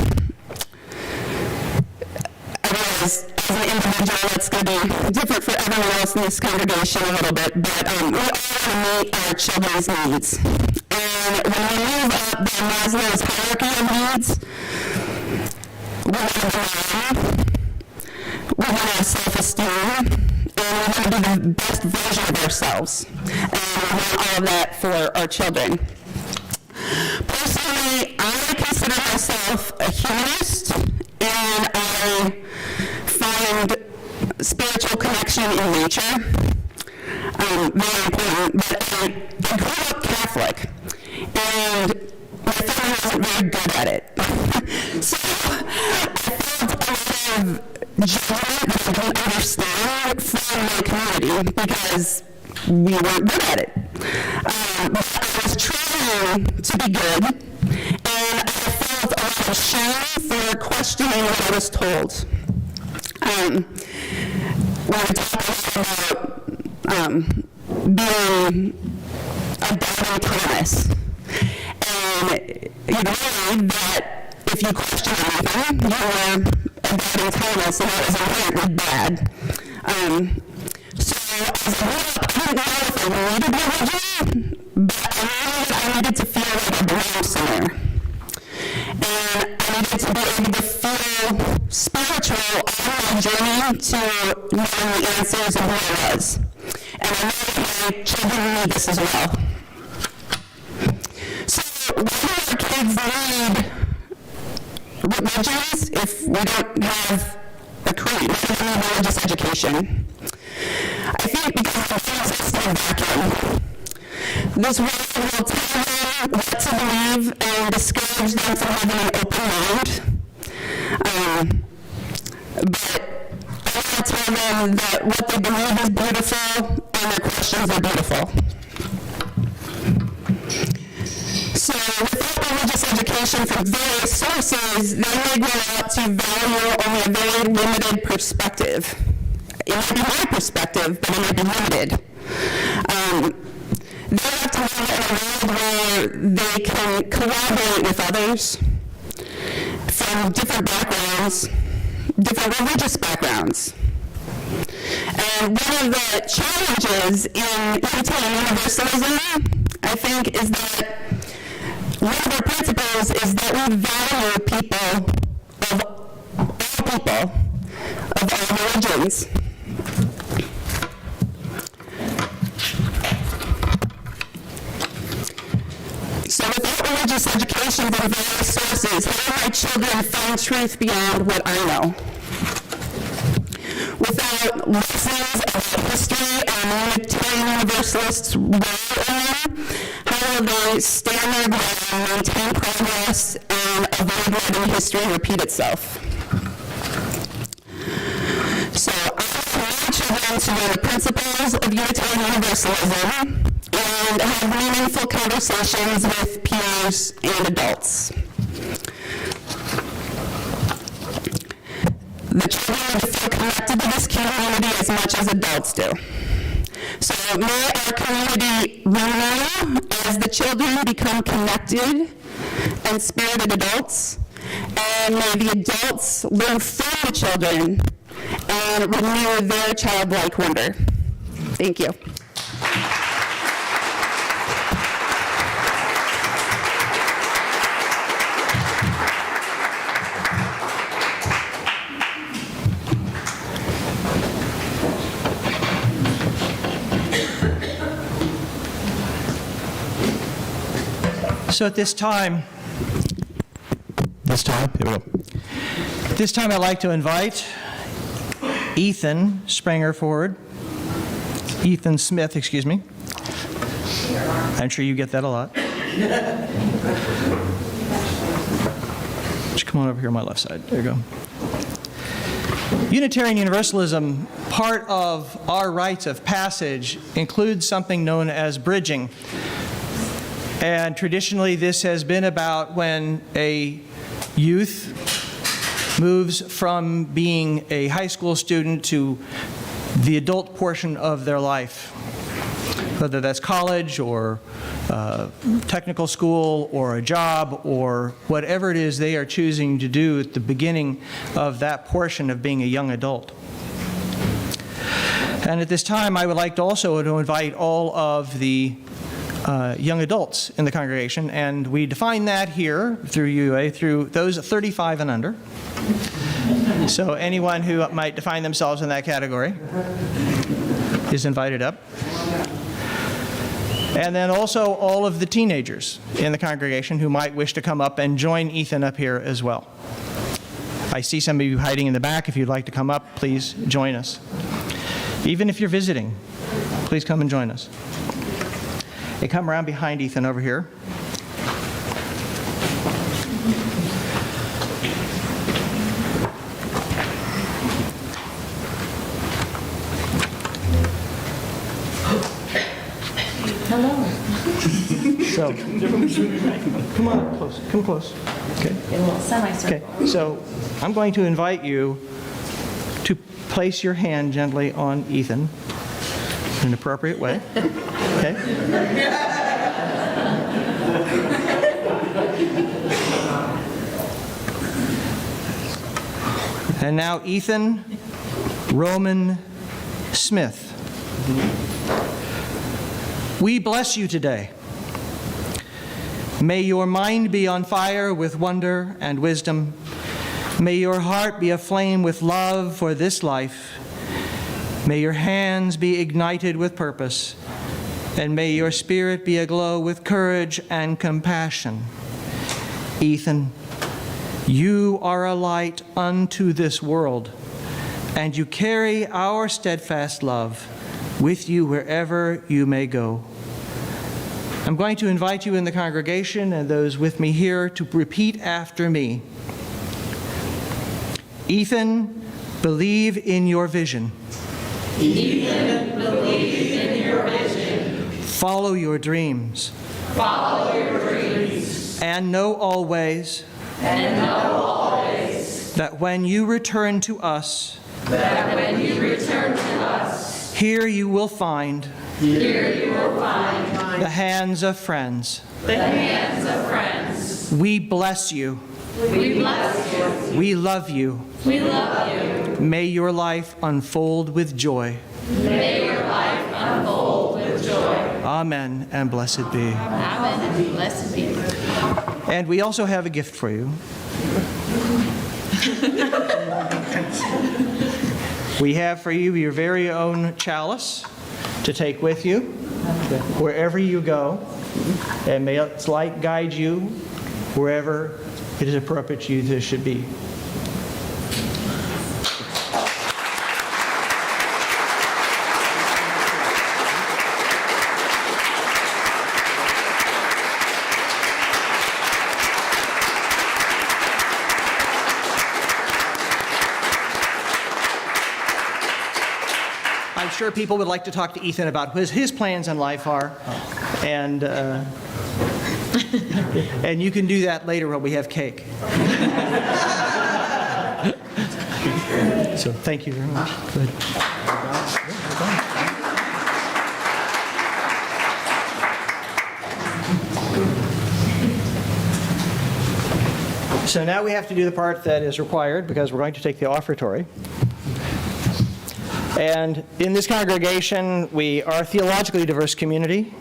realize as an individual it's going to be different for everyone else in this congregation a little bit, but we all want to meet our children's needs. And when we move up the Maslow's hierarchy of needs, we want to belong, we want to have self-esteem, and we want to be the best version of ourselves. And we want all of that for our children. Personally, I consider myself a humanist, and I find spiritual connection in nature very important, but I grew up Catholic, and my family wasn't very good at it. So I felt a lot of judgment that I didn't understand from my community because we weren't good at it. But I was trying to be good, and I felt a lot of shame for questioning what I was told. When we talk about being a doubting Thomas, and you believe that if you question anything, you're a doubting Thomas, and that is inherently bad. So as I grew up, I didn't know if I needed religion, but I knew that I needed to feel like I belonged somewhere. And I needed to be able to feel spiritual on my journey to knowing the answers of who I was. And I know that my children need this as well. So why do our kids need religions if we don't have a creed, if we don't have religious education? I think because of things that stand vacuum. This world will tell them what to believe and discourage them from having an open mind. But I want to tell them that what they believe is beautiful and their questions are beautiful. So without religious education from various sources, they may grow up to value only a very limited perspective. It might be my perspective, but it might be limited. They have to live in a world where they can collaborate with others from different backgrounds, different religious backgrounds. And one of the challenges in Unitarian Universalism, I think, is that one of our principles is that we value people of all religions. So without religious education from various sources, how do my children find truth beyond what I know? Without lessons about history and Unitarian Universalists' role in them, how will they stand their ground, maintain progress, and avoid letting history repeat itself? So I want my children to know the principles of Unitarian Universalism and have meaningful conversations with peers and adults. The children need to feel connected to this community as much as adults do. So may our community renew as the children become connected and spirited adults, and may the adults learn from the children and renew their childlike wonder. Thank you. So at this time, I'd like to invite Ethan Springer forward. Ethan Smith, excuse me. I'm sure you get that a lot. Just come on over here on my left side. There you go. Unitarian Universalism, part of our rites of passage, includes something known as bridging. And traditionally, this has been about when a youth moves from being a high school student to the adult portion of their life, whether that's college or technical school or a job or whatever it is they are choosing to do at the beginning of that portion of being a young adult. And at this time, I would like to also to invite all of the young adults in the congregation, and we define that here through UA through those 35 and under. So anyone who might define themselves in that category is invited up. And then also all of the teenagers in the congregation who might wish to come up and join Ethan up here as well. I see some of you hiding in the back. If you'd like to come up, please join us. Even if you're visiting, please come and join us. Hey, come around behind Ethan over here. Hello. So, come on close. Come close. Okay. Semi-circle. Okay. So, I'm going to invite you to place your hand gently on Ethan in an appropriate way. Okay? And now Ethan Roman Smith. We bless you today. May your mind be on fire with wonder and wisdom. May your heart be aflame with love for this life. May your hands be ignited with purpose, and may your spirit be aglow with courage and compassion. Ethan, you are a light unto this world, and you carry our steadfast love with you wherever you may go. I'm going to invite you in the congregation and those with me here to repeat after me. Ethan, believe in your vision. Ethan, believe in your vision. Follow your dreams. Follow your dreams. And know always that when you return to us, here you will find the hands of friends. We bless you. We love you. May your life unfold with joy. Amen and blessed be. Amen and blessed be. And we also have a gift for you. We have for you your very own chalice to take with you wherever you go, and may its light guide you wherever it is appropriate you to should be. I'm sure people would like to talk to Ethan about what his plans in life are, and and you can do that later when we have cake. So thank you very much. Good. So now we have to do the part that is required because we're going to take the offertory. And in this congregation, we are a theologically diverse community.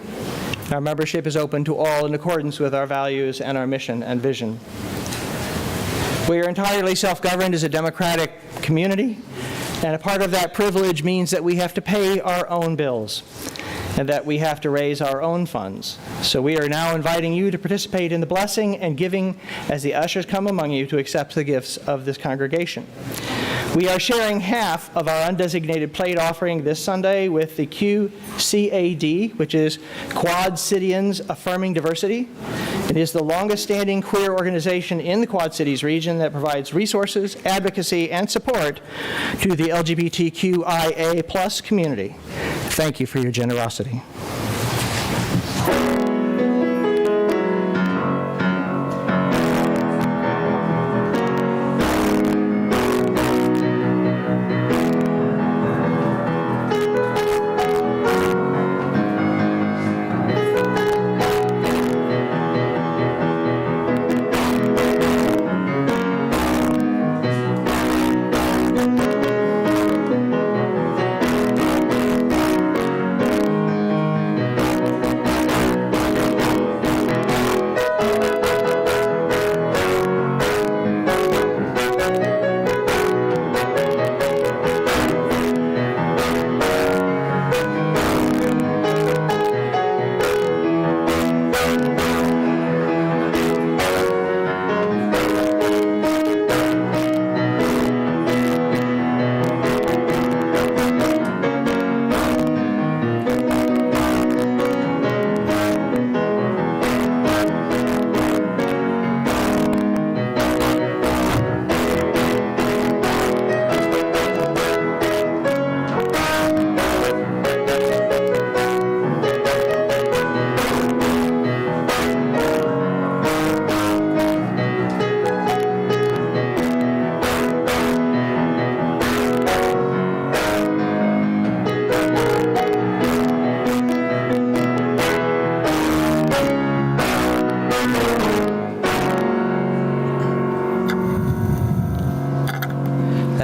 Our membership is open to all in accordance with our values and our mission and vision. We are entirely self-governed as a democratic community, and a part of that privilege means that we have to pay our own bills and that we have to raise our own funds. So we are now inviting you to participate in the blessing and giving as the ushers come among you to accept the gifts of this congregation. We are sharing half of our undesignated plate offering this Sunday with the QCAD, which is Quad Cityans Affirming Diversity. It is the longest-standing queer organization in the Quad Cities region that provides resources, advocacy, and support to the LGBTQIA+ community. Thank you for your generosity.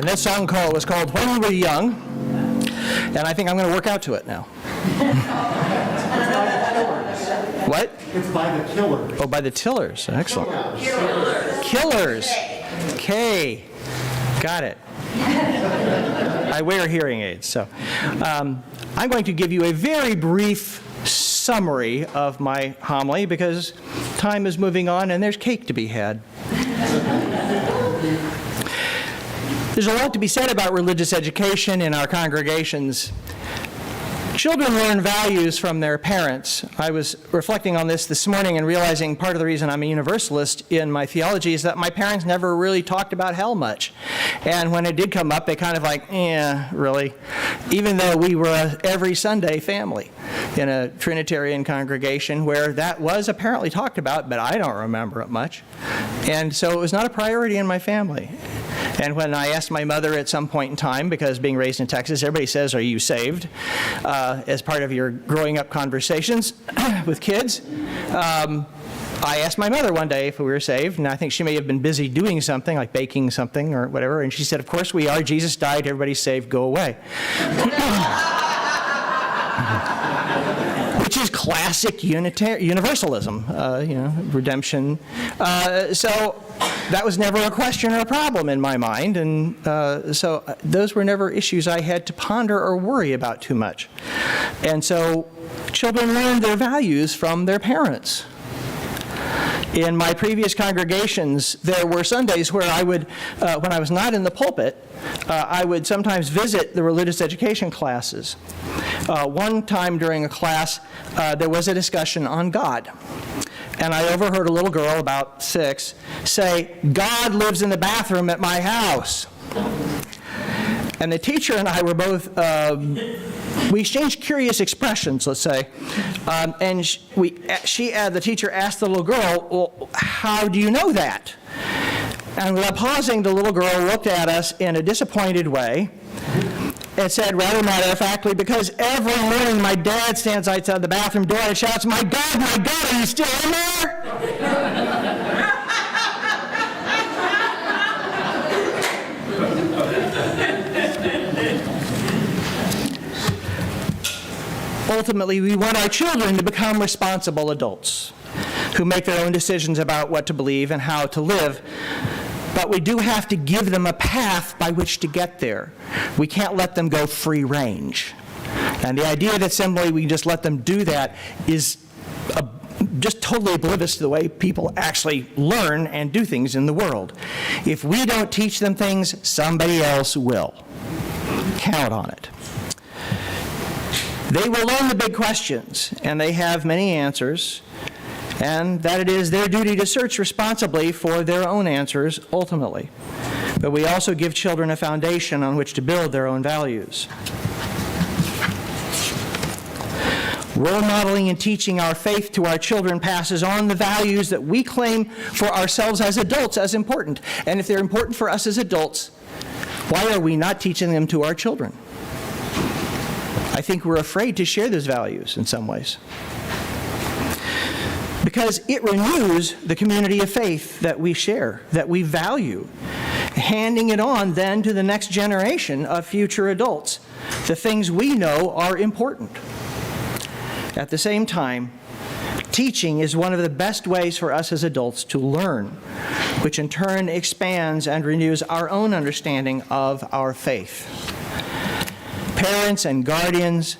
That song was called When We Were Young, and I think I'm going to work out to it now. What? It's by the Killers. Oh, by the Tillers. Excellent. Killers. K. Got it. I wear hearing aids, so. I'm going to give you a very brief summary of my homily because time is moving on and there's cake to be had. There's a lot to be said about religious education in our congregations. Children learn values from their parents. I was reflecting on this morning and realizing part of the reason I'm a Universalist in my theology is that my parents never really talked about hell much. And when it did come up, they kind of like, yeah, really? Even though we were a every Sunday family in a Trinitarian congregation where that was apparently talked about, but I don't remember it much. And so it was not a priority in my family. And when I asked my mother at some point in time, because being raised in Texas, everybody says, "Are you saved?" As part of your growing up conversations with kids. I asked my mother one day if we were saved, and I think she may have been busy doing something, like baking something or whatever, and she said, "Of course we are. Jesus died. Everybody's saved. Go away." Which is classic universalism, redemption. So that was never a question or a problem in my mind, and so those were never issues I had to ponder or worry about too much. And so children learn their values from their parents. In my previous congregations, there were Sundays where I would, when I was not in the pulpit, I would sometimes visit the religious education classes. One time during a class, there was a discussion on God. And I overheard a little girl, about 6, say, "God lives in the bathroom at my house." And the teacher and I were both, we exchanged curious expressions, let's say. And the teacher asked the little girl, "Well, how do you know that?" And without pausing, the little girl looked at us in a disappointed way and said, rather matter-of-factly, "Because every morning my dad stands outside the bathroom door and shouts, 'My God, are you still in there?'" Ultimately, we want our children to become responsible adults who make their own decisions about what to believe and how to live. But we do have to give them a path by which to get there. We can't let them go free range. And the idea that simply we just let them do that is just totally oblivious to the way people actually learn and do things in the world. If we don't teach them things, somebody else will. Count on it. They will learn the big questions, and they have many answers, and that it is their duty to search responsibly for their own answers ultimately. But we also give children a foundation on which to build their own values. Role modeling and teaching our faith to our children passes on the values that we claim for ourselves as adults as important. And if they're important for us as adults, why are we not teaching them to our children? I think we're afraid to share those values in some ways. Because it renews the community of faith that we share, that we value, handing it on then to the next generation of future adults. The things we know are important. At the same time, teaching is one of the best ways for us as adults to learn, which in turn expands and renews our own understanding of our faith. Parents and guardians,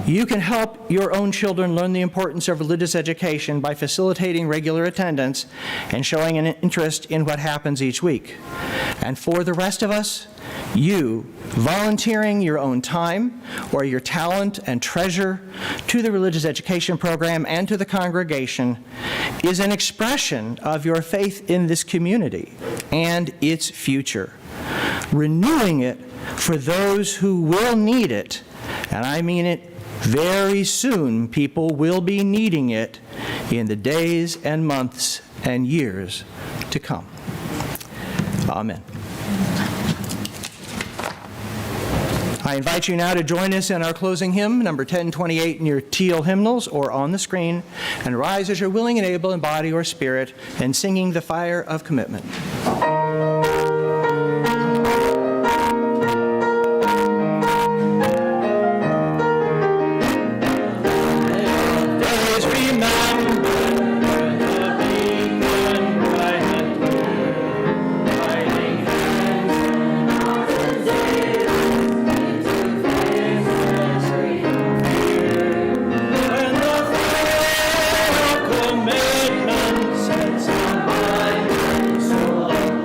you can help your own children learn the importance of religious education by facilitating regular attendance and showing an interest in what happens each week. And for the rest of us, you volunteering your own time or your talent and treasure to the religious education program and to the congregation is an expression of your faith in this community and its future, renewing it for those who will need it, and I mean it very soon. People will be needing it in the days and months and years to come. Amen. I invite you now to join us in our closing hymn, number 1028 in your teal hymnals or on the screen, and rise as you're willing and able in body or spirit in singing the Fire of Commitment. Commitment sets our mind so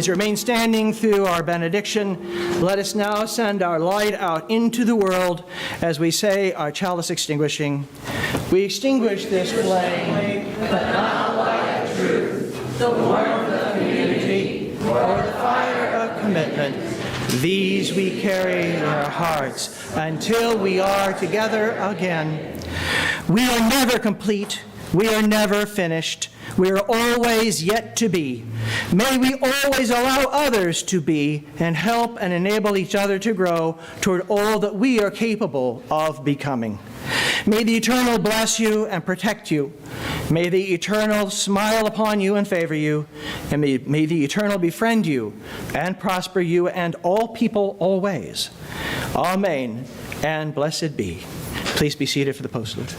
As you remain standing through our benediction, let us now send our light out into the world as we say our chalice extinguishing. We extinguish this flame, but not light of truth, the warmth of community, or the fire of commitment. These we carry in our hearts until we are together again. We are never complete. We are never finished. We are always yet to be. May we always allow others to be and help and enable each other to grow toward all that we are capable of becoming. May the Eternal bless you and protect you. May the Eternal smile upon you and favor you. And may the Eternal befriend you and prosper you and all people always. Amen and blessed be. Please be seated for the postlude.